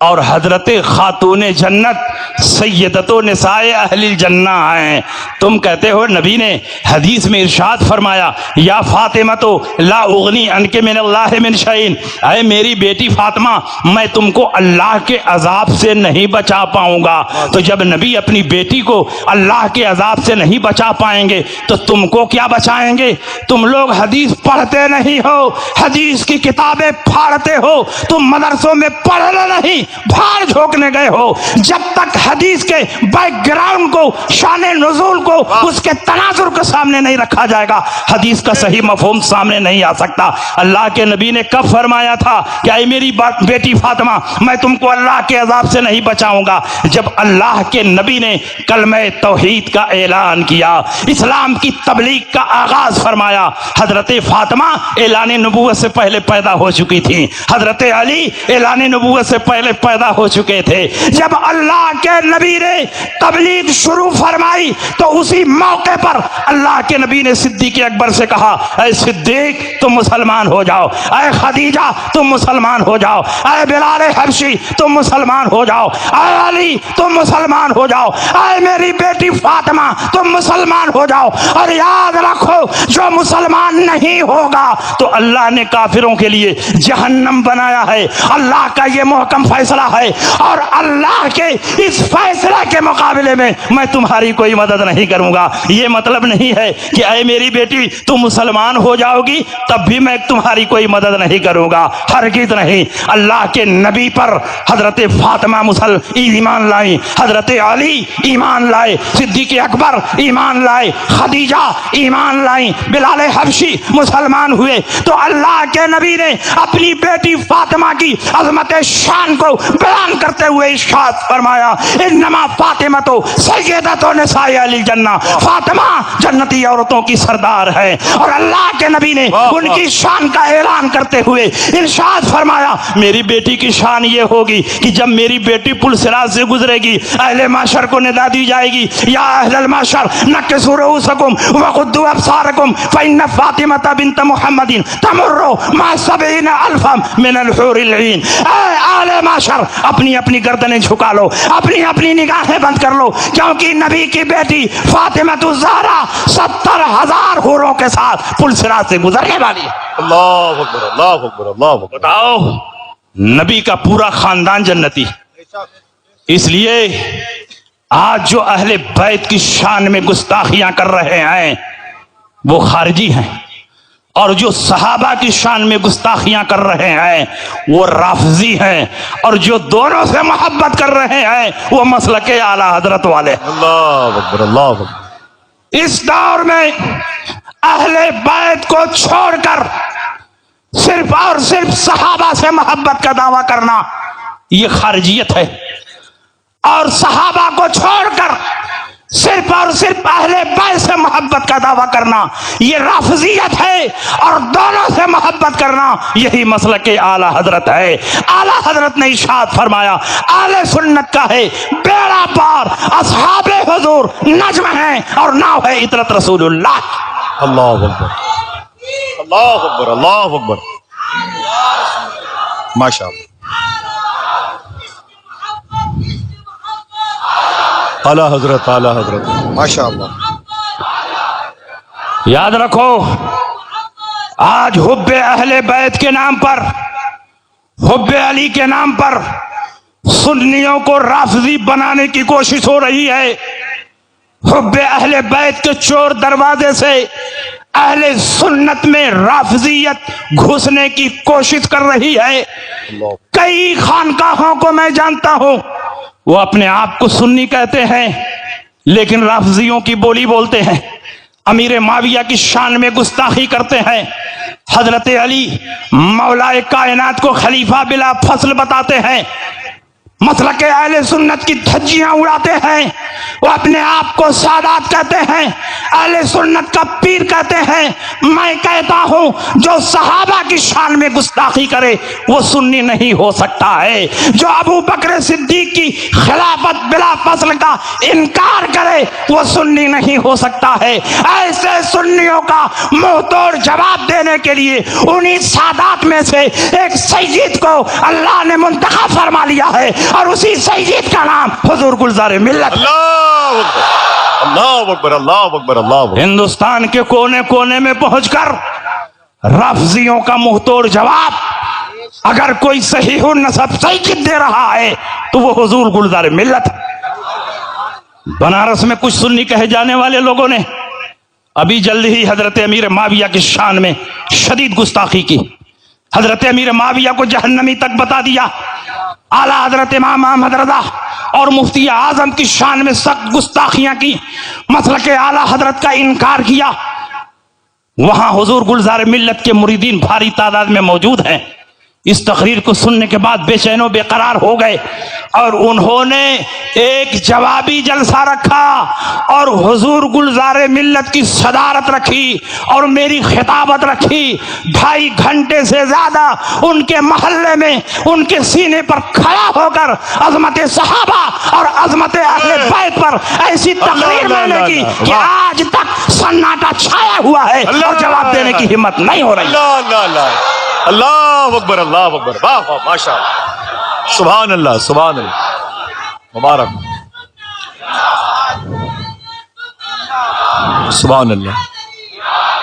اور حضرت خاتون جنت سیدت و نساء اہل الجنہ ہیں. تم کہتے ہو نبی نے حدیث میں ارشاد فرمایا یا فاطمہ تو لا اغنی عنک من اللہ من شیء، اے میری بیٹی فاطمہ میں تم کو اللہ کے عذاب سے نہیں بچا پاؤں گا. تو جب نبی اپنی بیٹی کو اللہ کے عذاب سے نہیں بچا پائیں گے تو تم کو کیا بچائیں گے؟ تم لوگ حدیث پڑھتے نہیں ہو، حدیث کی کتابیں پھاڑتے ہو، تم مدرسوں میں پڑھنے نہیں بھاڑ جھونکنے گئے ہو. جب تک حدیث کے بیک گراؤنڈ کو، شان نزول کو، اس کے تناظر کو سامنے نہیں رکھا جائے گا حدیث کا صحیح مفہوم سامنے نہیں آ سکتا. اللہ کے نبی نے کب فرمایا تھا کہ اے میری بیٹی فاطمہ میں تم کو اللہ کے عذاب سے نہیں بچاؤں گا؟ جب اللہ کے نبی نے کلمہ توحید کا اعلان کیا، اسلام کی تبلیغ کا آغاز فرمایا. حضرت فاطمہ اعلان نبوت سے پہلے پیدا ہو چکی تھی، حضرت علی اعلان نبوت سے پہلے پیدا ہو چکے تھے. جب اللہ کے نبی نے تبلیغ شروع فرمائی تو اسی موقع پر اللہ کے نبی نے صدیق اکبر سے کہا اے صدیق تم مسلمان ہو جاؤ، اے خدیجہ تم مسلمان ہو جاؤ، اے بلال حبشی تم مسلمان ہو جاؤ، اے علی تم مسلمان ہو جاؤ، اے میری بیٹی فاطمہ تم مسلمان ہو جاؤ. اور یاد رکھو جو مسلمان نہیں ہوگا تو اللہ نے کافروں کے لیے جہنم بنایا ہے. اللہ کا یہ محکم فیصلہ ہے، اور اللہ کے اس فیصلے کے مقابلے میں میں تمہاری کوئی مدد نہیں کروں گا. یہ مطلب نہیں ہے کہ اے میری بیٹی تم مسلمان ہو جاؤ گی تب بھی میں تمہاری کوئی مدد نہیں کروں گا، ہرگز نہیں. اللہ کے نبی پر حضرت فاطمہ ایمان لائی، حضرت علی ایمان لائے، صدیق اکبر ایمان لائے، خدیجہ ایمان لائیں، بلال حبشی مسلمان ہوئے. تو اللہ کے نبی نے اپنی بیٹی فاطمہ کی عظمت شان کو بیان کرتے ہوئے ارشاد فرمایا انما فاطمہ تو سیدۃ نساء اہل الجنہ، فاطمہ جنتی عورتوں کی سردار ہے. اور اللہ کے نبی نے ان کی شان کا اعلان کرتے ہوئے ارشاد فرمایا میری بیٹی کی شان یہ ہوگی کہ جب میری بیٹی پل صراط سے گزرے گی اہل معاشر کو ندا دی جائے گی یا اہل المعاشر نکسوا رؤوسکم وغضوا ابصارکم فإن فاطمة بنت محمد تمر مع 70,000 من الحور العین. اے اہل معاشر اپنی اپنی گردنیں جھکا لو، اپنی اپنی نگاہیں بند کر لو، کیونکہ نبی کی بیٹی فاطمہ الزہرا 70,000 حوروں کے ساتھ پل صراط سے گزرنے والی ہے. اللہ اکبر اللہ اکبر اللہ اکبر. بتاؤ نبی کا پورا خاندان جنتی. اس لیے آج جو اہل بیت کی شان میں گستاخیاں کر رہے ہیں وہ خارجی ہیں، اور جو صحابہ کی شان میں گستاخیاں کر رہے ہیں وہ رافضی ہیں، اور جو دونوں سے محبت کر رہے ہیں وہ مسلک اعلی حضرت والے. اللہ اکبر اللہ اکبر. اس دور میں اہل بیت کو چھوڑ کر صرف اور صرف صحابہ سے محبت کا دعویٰ کرنا یہ خارجیت ہے، اور صحابہ کو چھوڑ کر صرف اور صرف اہل بیت سے محبت کا دعویٰ کرنا یہ رافضیت ہے، اور دونوں سے محبت کرنا یہی مسلک اعلی حضرت ہے. اعلی حضرت نے ارشاد فرمایا اہل سنت کا ہے بیڑا پار، اصحاب حضور نجم ہیں اور ناؤ ہے اطرت رسول اللہ. اللہ اکبر اللہ اکبر اللہ اکبر. ماشاء اللہ. اعلی حضرت اعلی حضرت ماشاء اللہ. یاد رکھو آج حب اہل بیت کے نام پر، حب علی کے نام پر سنیوں کو رافضی بنانے کی کوشش ہو رہی ہے. حب اہل بیت کے چور دروازے سے اہل سنت میں رافضیت گھسنے کی کوشش کر رہی ہے. کئی خانقاہوں کو میں جانتا ہوں وہ اپنے آپ کو سنی کہتے ہیں لیکن رافضیوں کی بولی بولتے ہیں، امیر معاویہ کی شان میں گستاخی کرتے ہیں، حضرت علی مولا کائنات کو خلیفہ بلا فصل بتاتے ہیں، مسلک اہل سنت کی دھجیاں اڑاتے ہیں، وہ اپنے آپ کو سادات کہتے ہیں، اہل سنت کا پیر کہتے ہیں۔ میں کہتا ہوں جو صحابہ کی شان میں گستاخی کرے وہ سنی نہیں ہو سکتا ہے، جو ابو بکر صدیق کی خلافت بلا فصل کا انکار کرے وہ سنی نہیں ہو سکتا ہے۔ ایسے سنیوں کا منہ توڑ جواب دینے کے لیے انہی سادات میں سے ایک سید کو اللہ نے منتخب فرما لیا ہے، اور اسی سید کا نام حضور گلزار ملت۔ اللہ اکبر اللہ اکبر اللہ اکبر اللہ اکبر۔ ہندوستان کے کونے کونے میں پہنچ کر رافضیوں کا منہ توڑ جواب اگر کوئی صحیح النسب سید دے رہا ہے تو وہ حضور گلزار ملت۔ بنارس میں کچھ سنی کہے جانے والے لوگوں نے ابھی جلد ہی حضرت امیر معاویہ کی شان میں شدید گستاخی کی، حضرت امیر معاویہ کو جہنمی تک بتا دیا، اعلیٰ حضرت امام احمد رضا اور مفتی اعظم کی شان میں سخت گستاخیاں کی، مسلک اعلیٰ حضرت کا انکار کیا۔ وہاں حضور گلزار ملت کے مریدین بھاری تعداد میں موجود ہیں، اس تقریر کو سننے کے بعد بے چین و بے قرار ہو گئے، اور انہوں نے ایک جوابی جلسہ رکھا اور حضور گلزار ملت کی صدارت رکھی اور میری خطابت رکھی۔ 2.5 گھنٹے سے زیادہ ان کے محلے میں ان کے سینے پر کھڑا ہو کر عظمت صحابہ اور عظمت اہل بیت پر ایسی تقریر میں نے کی کہ آج تک سناٹا چھایا ہوا ہے اور جواب دینے کی ہمت نہیں ہو رہی۔ اللہ اللہ اللہ اللہ اکبر اللہ اکبر، واہ واہ ماشاء اللہ، سبحان اللہ سبحان اللہ، مبارک، سبحان اللہ۔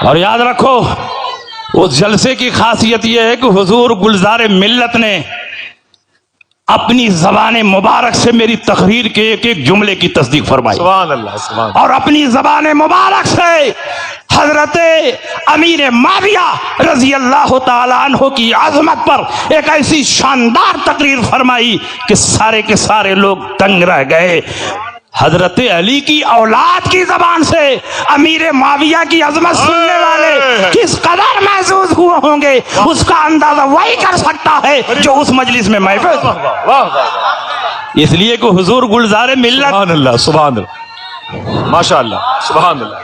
اور یاد رکھو اس جلسے کی خاصیت یہ ہے کہ حضور گلزار ملت نے اپنی زبان مبارک سے میری تقریر کے ایک ایک جملے کی تصدیق فرمائی، سبحان اللہ سبحان اللہ۔ اور اپنی زبان مبارک سے حضرت امیر معاویہ رضی اللہ تعالیٰ عنہ کی عظمت پر ایک ایسی شاندار تقریر فرمائی کہ سارے کے سارے لوگ دنگ رہ گئے۔ حضرت علی کی اولاد کی زبان سے امیر معاویہ کی عظمت سننے والے کس قدر محظوظ ہوئے ہوں گے اس کا اندازہ وہی کر سکتا ہے جو اس مجلس میں محفوظ ہے۔ واہ واہ واہ، اس لیے کہ حضور گلزار ملت سبحان اللہ سبحان اللہ، ماشاء اللہ سبحان اللہ،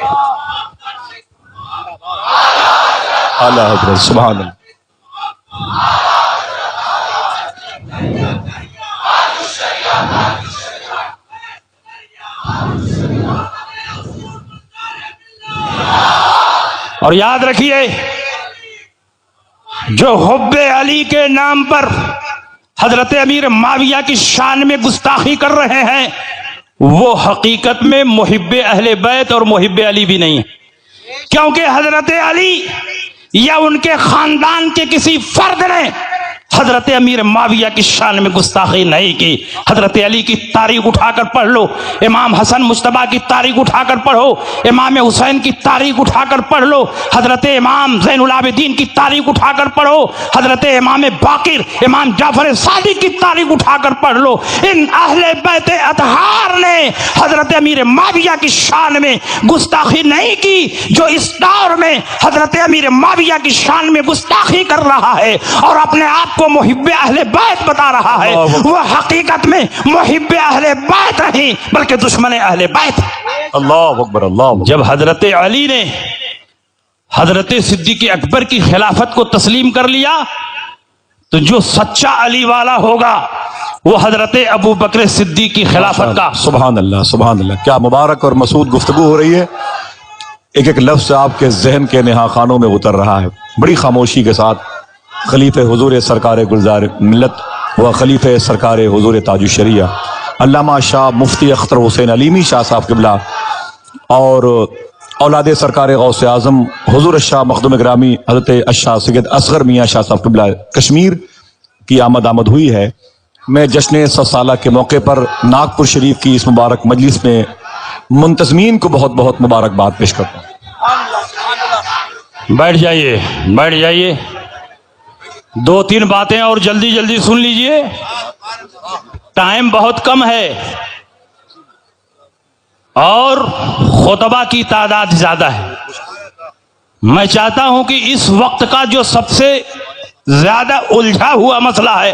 اللہ حضرت سبحان اللہ۔ اور یاد رکھیے جو حب علی کے نام پر حضرت امیر معاویہ کی شان میں گستاخی کر رہے ہیں وہ حقیقت میں محب اہل بیت اور محب علی بھی نہیں ہے، کیونکہ حضرت علی یا ان کے خاندان کے کسی فرد نے حضرت امیر معاویہ کی شان میں گستاخی نہیں کی۔ حضرت علی کی تاریخ اٹھا کر پڑھ لو، امام حسن مجتبیٰ کی تاریخ اٹھا کر پڑھو، امام حسین کی تاریخ اٹھا کر پڑھ لو، حضرت امام زین العابدین کی تاریخ اٹھا کر پڑھو، حضرت امام باقر امام جعفر صادق کی تاریخ اٹھا کر پڑھ لو۔ ان اہل بیت اطہار نے حضرت امیر معاویہ کی شان میں گستاخی نہیں کی جو اس دور میں حضرت امیر معاویہ کی شان میں گستاخی کر رہا ہے اور اپنے آپ کو محب اہل بیت بتا رہا ہے، وہ حقیقت میں محب اہل بیت نہیں بلکہ دشمن اہل بیت۔ اللہ اکبر اللہ اکبر۔ جب حضرت علی نے حضرت صدیق اکبر کی خلافت کو تسلیم کر لیا تو جو سچا علی والا ہوگا وہ حضرت ابو بکر صدیق کی خلافت کا سبحان اللہ سبحان اللہ، کیا مبارک اور مسعود گفتگو ہو رہی ہے۔ ایک ایک لفظ آپ کے ذہن کے نہا خانوں میں اتر رہا ہے، بڑی خاموشی کے ساتھ خلیفہ حضور سرکار گلزار ملت و خلیفہ سرکار حضور تاج الشریعہ علامہ شاہ مفتی اختر حسین علیمی شاہ صاحب قبلہ اور اولاد سرکار غوث اعظم حضور شاہ مخدوم گرامی حضرت الشاہ سید اصغر میاں شاہ صاحب قبلہ کشمیر کی آمد ہوئی ہے۔ میں جشن 100 سالہ کے موقع پر ناگپور شریف کی اس مبارک مجلس میں منتظمین کو بہت بہت مبارکباد پیش کرتا ہوں۔ بیٹھ جائیے بیٹھ جائیے، 2-3 باتیں اور جلدی جلدی سن لیجئے، ٹائم بہت کم ہے اور خطبہ کی تعداد زیادہ ہے۔ میں چاہتا ہوں کہ اس وقت کا جو سب سے زیادہ الجھا ہوا مسئلہ ہے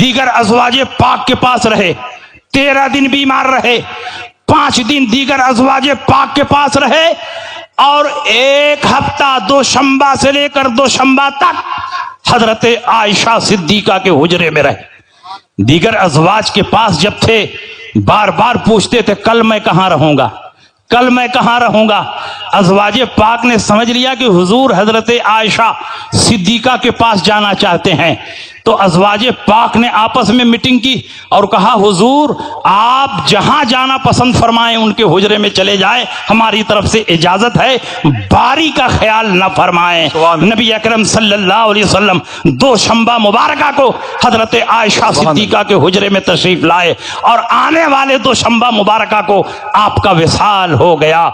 دیگر ازواج پاک کے پاس رہے، 13 دن بیمار رہے، 5 دن دیگر ازواج پاک کے پاس رہے، اور 1 ہفتہ دوشنبہ سے لے کر دوشنبہ تک حضرت عائشہ صدیقہ کے حجرے میں رہے۔ دیگر ازواج کے پاس جب تھے بار بار پوچھتے تھے کل میں کہاں رہوں گا، کل میں کہاں رہوں گا۔ ازواج پاک نے سمجھ لیا کہ حضور حضرت عائشہ صدیقہ کے پاس جانا چاہتے ہیں، تو ازواج پاک نے آپس میں میٹنگ کی اور کہا حضور آپ جہاں جانا پسند فرمائیں، ان کے حجرے میں چلے جائیں، ہماری طرف سے اجازت ہے، باری کا خیال نہ فرمائیں۔ نبی اکرم صلی اللہ علیہ وسلم دوشنبہ مبارکہ کو حضرت عائشہ صدیقہ کے حجرے میں تشریف لائے، اور آنے والے دوشنبہ مبارکہ کو آپ کا وصال ہو گیا۔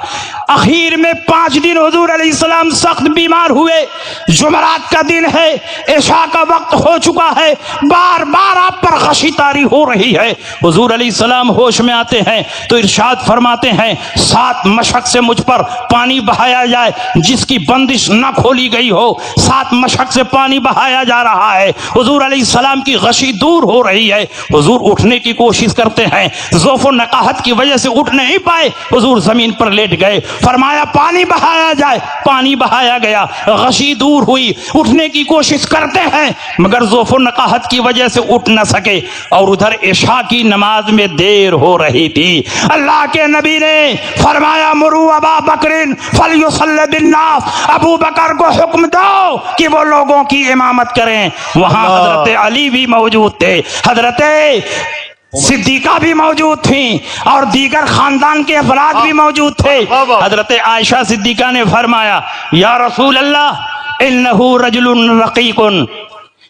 اخیر میں 5 دن حضور علیہ السلام سخت بیمار ہوئے، جمعرات کا دن ہے، عشاء کا وقت ہو چکا ہے، بار بار آپ پر غشی طاری ہو رہی ہے۔ حضور علیہ السلام ہوش میں آتے ہیں تو ارشاد فرماتے ہیں 7 مشق سے مجھ پر پانی بہایا جائے، جس کی بندش نہ کھولی گئی ہو، 7 مشق سے پانی بہایا جا رہا ہے۔ حضور علیہ السلام کی غشی دور ہو رہی ہے، حضور اٹھنے کی کوشش کرتے ہیں، ضعف و نقاہت کی وجہ سے اٹھ نہیں پائے، حضور زمین پر لیٹ گئے، فرمایا پانی بہایا جائے، پانی بہایا گیا، غشی دور ہوئی، اٹھنے کی کوشش کرتے ہیں مگر ضعف و نقاہت کی وجہ سے اٹھ نہ سکے، اور ادھر عشاء کی نماز میں دیر ہو رہی تھی۔ اللہ کے نبی نے فرمایا مرو ابا بکر فلیصلی بالناس، ابو بکر کو حکم دو کہ وہ لوگوں کی امامت کریں۔ وہاں حضرت علی بھی موجود تھے، حضرت صدیقہ بھی موجود تھیں، اور دیگر خاندان کے افراد بھی موجود تھے۔ حضرت عائشہ صدیقہ نے فرمایا یا رسول اللہ انہ رجل رقیق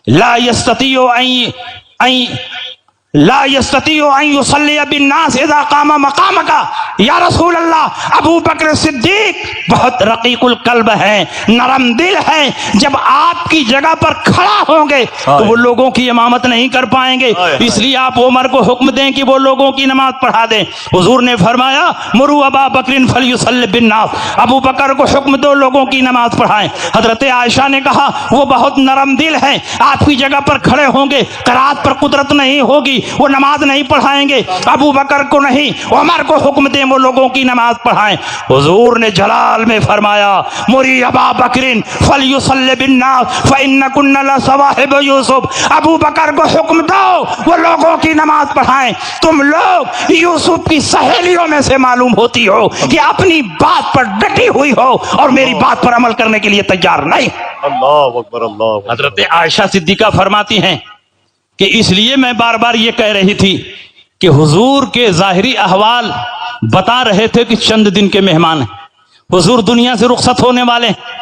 لا يستطيع ان يصلي بالناس اذا قام مقامك۔ یا رسول اللہ ابو بکر صدیق بہت رقیق القلب ہیں، نرم دل ہیں، جب آپ کی جگہ پر کھڑا ہوں گے تو وہ لوگوں کی امامت نہیں کر پائیں گے، اس لیے آپ عمر کو حکم دیں کہ وہ لوگوں کی نماز پڑھا دیں۔ حضور نے فرمایا مرو ابا بکر فلیصلی بالناس، ابو بکر کو حکم دو لوگوں کی نماز پڑھائیں۔ حضرت عائشہ نے کہا وہ بہت نرم دل ہیں، آپ کی جگہ پر کھڑے ہوں گے، قرات پر قدرت نہیں ہوگی، وہ نماز نہیں پڑھائیں گے، ابو بکر کو نہیں عمر کو حکم دیں وہ لوگوں کی نماز پڑھائیں۔ حضور نے جلال میں فرمایا مری ابا بکر فلیصلی بالناس فإنکن لصواحب یوسف، ابو بکر کو حکم دو وہ لوگوں کی نماز پڑھائیں، تم لوگ یوسف کی سہیلیوں میں سے معلوم ہوتی ہو کہ اپنی بات پر ڈٹی ہوئی ہو اور میری بات پر عمل کرنے کے لیے تیار نہیں۔ اللہ اکبر، اللہ اکبر۔ حضرت عائشہ صدیقہ فرماتی ہیں کہ اس لیے میں بار بار یہ کہہ رہی تھی کہ حضور کے ظاہری احوال بتا رہے تھے کہ چند دن کے مہمان ہیں، حضور دنیا سے رخصت ہونے والے ہیں۔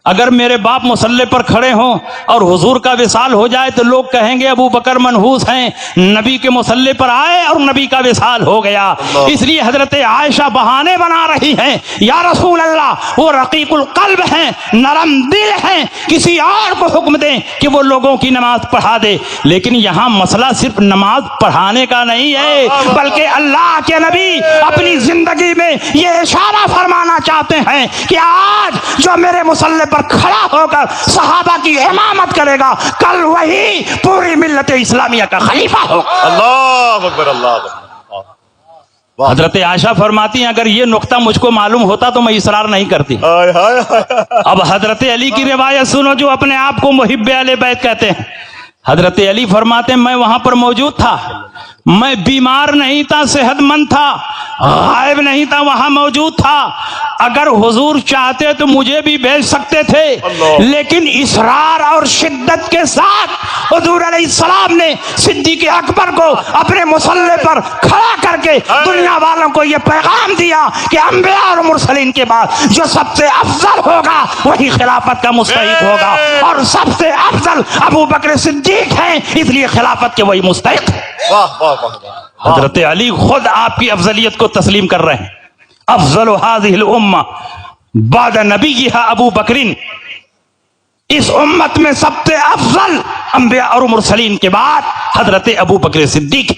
اگر میرے باپ مصلی پر کھڑے ہوں اور حضور کا وصال ہو جائے تو لوگ کہیں گے ابو بکر منحوس ہیں، نبی کے مصلی پر آئے اور نبی کا وصال ہو گیا۔ اس لیے حضرت عائشہ بہانے بنا رہی ہیں، یا رسول اللہ وہ رقیق القلب ہیں، نرم دل ہیں، کسی اور کو حکم دیں کہ وہ لوگوں کی نماز پڑھا دے۔ لیکن یہاں مسئلہ صرف نماز پڑھانے کا نہیں ہے، بلکہ اللہ کے نبی اپنی زندگی میں یہ اشارہ فرمانا چاہتے ہیں کہ آج جو میرے مصلی پر کھڑا ہو کر صحابہ کی امامت کرے گا، کل وہی پوری ملت اسلامیہ کا خلیفہ ہوگا۔ اللہ اکبر، اللہ اکبر۔ حضرت عائشہ فرماتی ہیں اگر یہ نقطہ مجھ کو معلوم ہوتا تو میں اصرار نہیں کرتی۔ اب حضرت علی کی روایت سنو جو اپنے آپ کو محب اہل بیت کہتے ہیں۔ حضرت علی فرماتے ہیں میں وہاں پر موجود تھا، میں بیمار نہیں تھا، صحت مند تھا، غائب نہیں تھا، وہاں موجود تھا۔ اگر حضور چاہتے تو مجھے بھی بھیج سکتے تھے، لیکن اصرار اور شدت کے ساتھ حضور علیہ السلام نے صدیق اکبر کو اپنے مصلی پر کھڑا کر کے دنیا والوں کو یہ پیغام دیا کہ انبیاء اور مرسلین کے بعد جو سب سے افضل ہوگا وہی خلافت کا مستحق ہوگا، اور سب سے افضل ابو بکر صدیق ہیں، اس لیے خلافت کے وہی مستحق ہیں۔ حضرت علی خود آپ کی افضلیت کو تسلیم کر رہے ہیں۔ افضل هذه الامه بعد نبیها ابو بکر، اس امت میں سب سے افضل انبیاء اور مرسلین کے بعد حضرت ابو بکر صدیق۔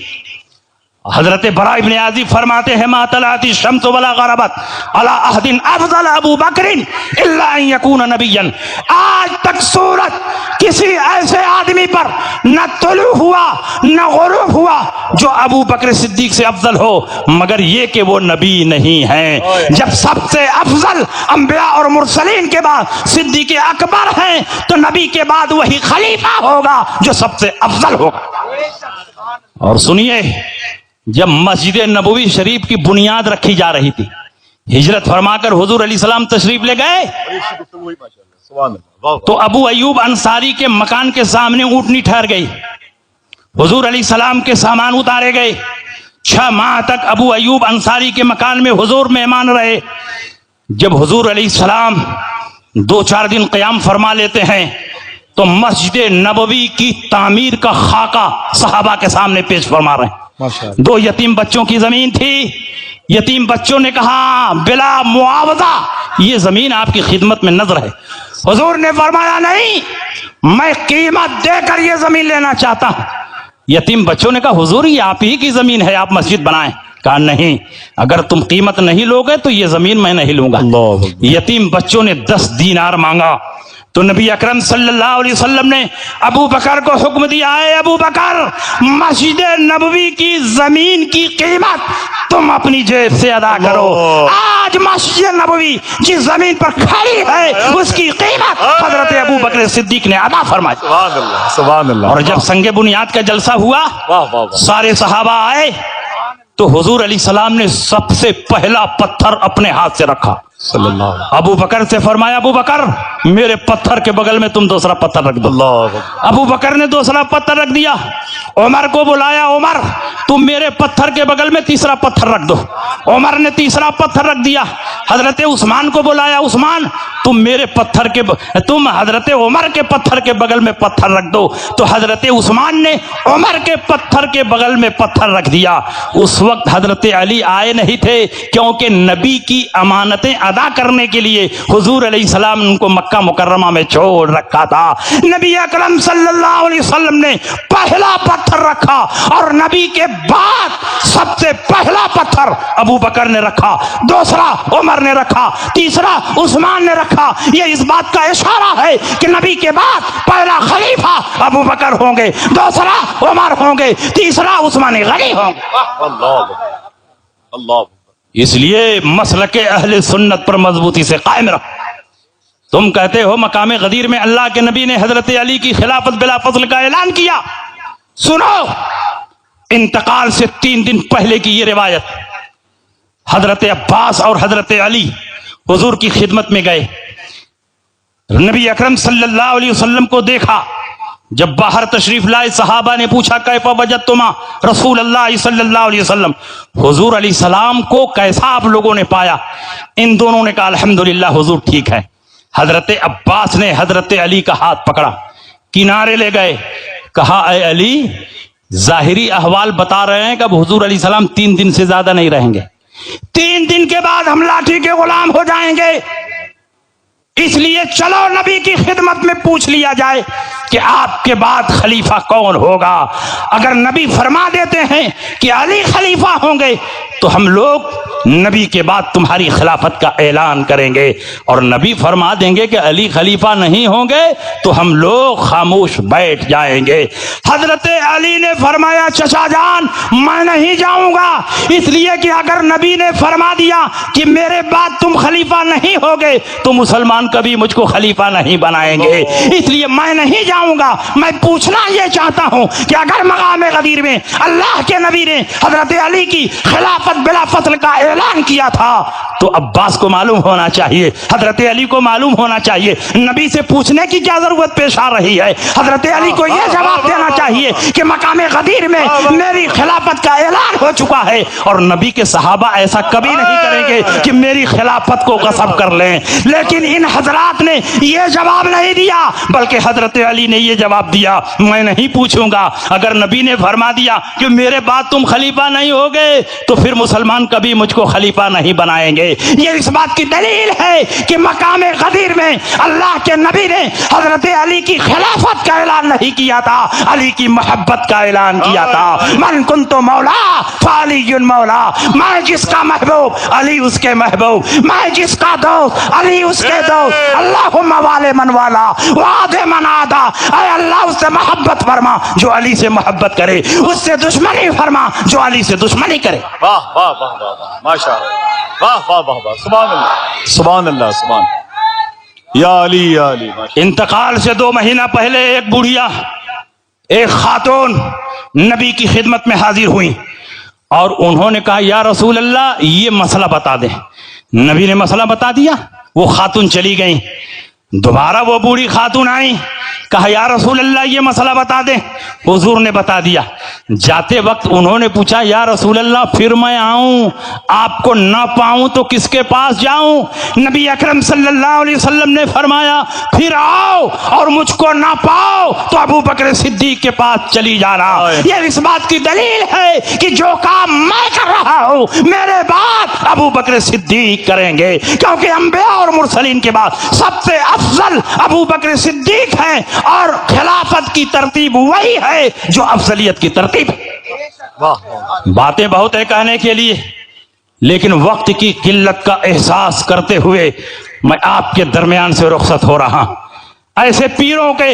حضرت برا ابن عازب فرماتے ہیں ما طلعت الشمس ولا غربت علی احد افضل ابو بکر الا ان یکون نبیا. آج تک سورج کسی ایسے آدمی پر نہ طلوع ہوا نہ غروب ہوا جو ابو بکر صدیق سے افضل ہو مگر یہ کہ وہ نبی نہیں ہیں. جب سب سے افضل انبیاء اور مرسلین کے بعد صدیق اکبر ہیں تو نبی کے بعد وہی خلیفہ ہوگا جو سب سے افضل ہوگا. اور سنیے، جب مسجد نبوی شریف کی بنیاد رکھی جا رہی تھی، ہجرت فرما کر حضور علیہ السلام تشریف لے گئے تو ابو ایوب انصاری کے مکان کے سامنے اونٹنی ٹھہر گئی. حضور علیہ السلام کے سامان اتارے گئے. 6 ماہ تک ابو ایوب انصاری کے مکان میں حضور مہمان رہے. جب حضور علیہ السلام 2-4 دن قیام فرما لیتے ہیں تو مسجد نبوی کی تعمیر کا خاکہ صحابہ کے سامنے پیش فرما رہے ہیں. 2 یتیم بچوں کی زمین تھی. یتیم بچوں نے کہا بلا معاوضہ یہ زمین آپ کی خدمت میں نظر ہے. حضور نے فرمایا نہیں، میں قیمت دے کر یہ زمین لینا چاہتا ہوں. یتیم بچوں نے کہا حضور یہ آپ ہی کی زمین ہے، آپ مسجد بنائیں. کہا نہیں، اگر تم قیمت نہیں لوگے تو یہ زمین میں نہیں لوں گا. یتیم بچوں نے 10 دینار مانگا تو نبی اکرم صلی اللہ علیہ وسلم نے ابو بکر کو حکم دیا ہے ابو بکر مسجد نبوی کی زمین کی قیمت تم اپنی جیب سے ادا کرو. آج مسجد نبوی جس زمین پر کھڑی ہے اس کی قیمت حضرت ابو بکر صدیق نے ادا فرمائی. سبحان اللہ. اور جب سنگ بنیاد کا جلسہ ہوا سارے صحابہ آئے تو حضور علیہ السلام نے سب سے پہلا پتھر اپنے ہاتھ سے رکھا. صلی اللہ علیہ ابو بکر سے فرمایا ابو بکر میرے پتھر کے بغل میں تم دوسرا پتھر رکھ دو. ابو بکر نے دوسرا پتھر رکھ دیا. عمر کو بلایا، عمر تم میرے پتھر کے بغل میں تیسرا پتھر رکھ دو. عمر نے تیسرا پتھر رکھ دیا. حضرت عثمان کو بلایا، عثمان تم حضرت عمر کے پتھر کے بغل میں پتھر رکھ دو. تو حضرت عثمان نے عمر کے پتھر کے بغل میں پتھر رکھ دیا. اس وقت حضرت علی آئے نہیں تھے کیونکہ نبی کی امانتیں ادا کرنے کے لیے حضور علیہ السلام ان کو مکہ مکرمہ میں چھوڑ رکھا تھا. نبی اکرم صلی اللہ علیہ وسلم نے پہلا پتھر رکھا اور نبی کے بعد سب سے پہلا پتھر ابو بکر نے رکھا، دوسرا عمر نے رکھا، تیسرا عثمان نے رکھا. یہ اس بات کا اشارہ ہے کہ نبی کے بعد پہلا خلیفہ ابو بکر ہوں گے، دوسرا عمر ہوں گے، تیسرا عثمان غنی ہوں گے. اس لیے مسلک اہل سنت پر مضبوطی سے قائم رہو. تم کہتے ہو مقام غدیر میں اللہ کے نبی نے حضرت علی کی خلافت بلا فضل کا اعلان کیا. سنو، انتقال سے 3 دن پہلے کی یہ روایت. حضرت عباس اور حضرت علی حضور کی خدمت میں گئے. نبی اکرم صلی اللہ علیہ وسلم کو دیکھا. جب باہر تشریف لائے صحابہ نے پوچھا کیفا وجدتما رسول اللہ صلی اللہ علیہ وسلم، حضور علیہ السلام کو کیسا آپ لوگوں نے پایا؟ ان دونوں نے کہا الحمدللہ حضور ٹھیک ہے. حضرت عباس نے حضرت علی کا ہاتھ پکڑا، کنارے لے گئے، کہا اے علی ظاہری احوال بتا رہے ہیں کہ اب حضور علیہ السلام 3 دن سے زیادہ نہیں رہیں گے. 3 دن کے بعد ہم لاٹھی کے غلام ہو جائیں گے. اس لیے چلو نبی کی خدمت میں پوچھ لیا جائے کہ آپ کے بعد خلیفہ کون ہوگا. اگر نبی فرما دیتے ہیں کہ علی خلیفہ ہوں گے تو ہم لوگ نبی کے بعد تمہاری خلافت کا اعلان کریں گے، اور نبی فرما دیں گے کہ علی خلیفہ نہیں ہوں گے تو ہم لوگ خاموش بیٹھ جائیں گے. حضرت علی نے فرمایا چچا جان میں نہیں جاؤں گا، اس لیے کہ اگر نبی نے فرما دیا کہ میرے بعد تم خلیفہ نہیں ہوگے تو مسلمان کبھی مجھ کو خلیفہ نہیں بنائیں گے، اس لیے میں نہیں جاؤں گا. میں پوچھنا یہ چاہتا ہوں کہ اگر مقام غدیر میں اللہ کے نبی نے حضرت علی کی خلافت بلا فضل کا اعلان کیا تھا تو عباس کو معلوم ہونا چاہیے، حضرت علی کو معلوم ہونا چاہیے. نبی سے پوچھنے کی کیا ضرورت پیش آ رہی ہے؟ حضرت علی کو یہ جواب دینا چاہیے کہ مقام غدیر میں میری خلافت کا اعلان ہو چکا ہے، اور نبی کے صحابہ ایسا کبھی نہیں کریں گے کہ میری خلافت کو غصب کر لیں. لیکن ان حضرات نے یہ جواب نہیں دیا، بلکہ حضرت علی نے یہ جواب دیا میں نہیں پوچھوں گا. اگر نبی نے فرما دیا کہ میرے بعد تم خلیفہ نہیں ہوگے تو پھر مسلمان کبھی مجھ کو خلیفہ نہیں بنائیں گے. یہ اس بات کی دلیل ہے کہ مقام غدیر میں اللہ کے نبی نے حضرت علی کی خلافت کا اعلان نہیں کیا تھا، علی کی محبت کا اعلان کیا تھا. من کنت مولا فعلی مولا، میں جس کا محبوب علی اس کے محبوب، میں جس کا دوست علی اس کے دوست، اللہم والے من والا وعد من عادا، اے اللہ اس سے محبت فرما جو علی سے محبت کرے، اس سے دشمنی فرما جو علی سے دشمنی کرے۔ واہ واہ واہ واہ واہ، ماشاء اللہ، واہ واہ واہ واہ، سبحان اللہ سبحان اللہ سبحان اللہ، یا علی یا علی، ماشاء انتقال سے 2 مہینہ پہلے ایک بوڑھیا، ایک خاتون نبی کی خدمت میں حاضر ہوئی اور انہوں نے کہا یا رسول اللہ یہ مسئلہ بتا دیں۔ نبی نے مسئلہ بتا دیا، وہ خاتون چلی گئیں۔ دوبارہ وہ بوڑھی خاتون آئی، کہا یا رسول اللہ یہ مسئلہ بتا دیں۔ حضور نے بتا دیا۔ جاتے وقت انہوں نے پوچھا یا رسول اللہ پھر میں آؤں، آپ کو نہ پاؤں تو کس کے پاس جاؤں؟ نبی اکرم صلی اللہ علیہ وسلم نے فرمایا پھر آؤ اور مجھ کو نہ پاؤ تو ابو بکر صدیق کے پاس چلی جانا۔ یہ اس بات کی دلیل ہے کہ جو کام میں کر رہا ہوں میرے بعد ابو بکر صدیق کریں گے، کیونکہ انبیاء اور مرسلین کے بعد سب سے افضل ابو بکر صدیق ہیں، اور خلافت کی ترتیب وہی ہے جو افضلیت کی ترتیب ہے۔ باتیں بہت ہے کہنے کے لیے، لیکن وقت کی قلت کا احساس کرتے ہوئے میں آپ کے درمیان سے رخصت ہو رہا ہوں۔ ایسے پیروں کے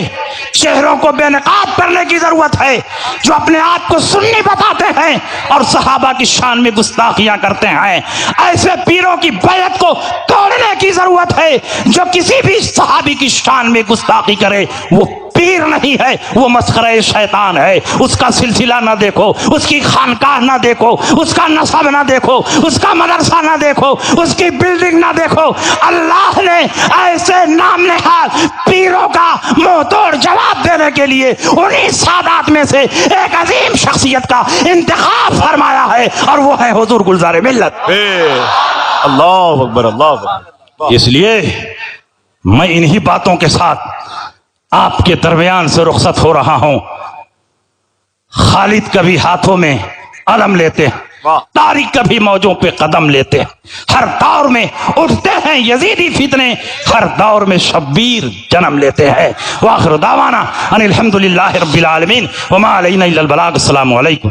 چہروں کو بے نقاب کرنے کی ضرورت ہے جو اپنے آپ کو سنی بتاتے ہیں اور صحابہ کی شان میں گستاخیاں کرتے ہیں۔ ایسے پیروں کی بیعت کو توڑنے کی ضرورت ہے جو کسی بھی صحابی کی شان میں گستاخی کرے وہ پیر نہیں ہے، وہ مسخرہ شیطان ہے۔ اس کا سلسلہ نہ دیکھو، اس کی خانقاہ نہ دیکھو، اس کا نسب نہ دیکھو، اس کا مدرسہ نہ دیکھو، اس کی بلڈنگ نہ دیکھو۔ اللہ نے ایسے نام نہاد پیروں کا منہ توڑ جواب دینے کے لیے انہی سادات میں سے ایک عظیم شخصیت کا انتخاب فرمایا ہے، اور وہ ہے حضور گلزار ملت۔ اللہ اکبر اللہ اکبر۔ اس لیے میں انہی باتوں کے ساتھ آپ کے درمیان سے رخصت ہو رہا ہوں۔ خالد کبھی ہاتھوں میں علم لیتے ہیں، طارق کبھی موجوں پہ قدم لیتے ہیں، ہر دور میں اٹھتے ہیں یزیدی فتنے، ہر دور میں شبیر جنم لیتے ہیں۔ وآخر دعوانا ان الحمدللہ رب العالمین وما علینا الا البلاغ۔ السلام علیکم۔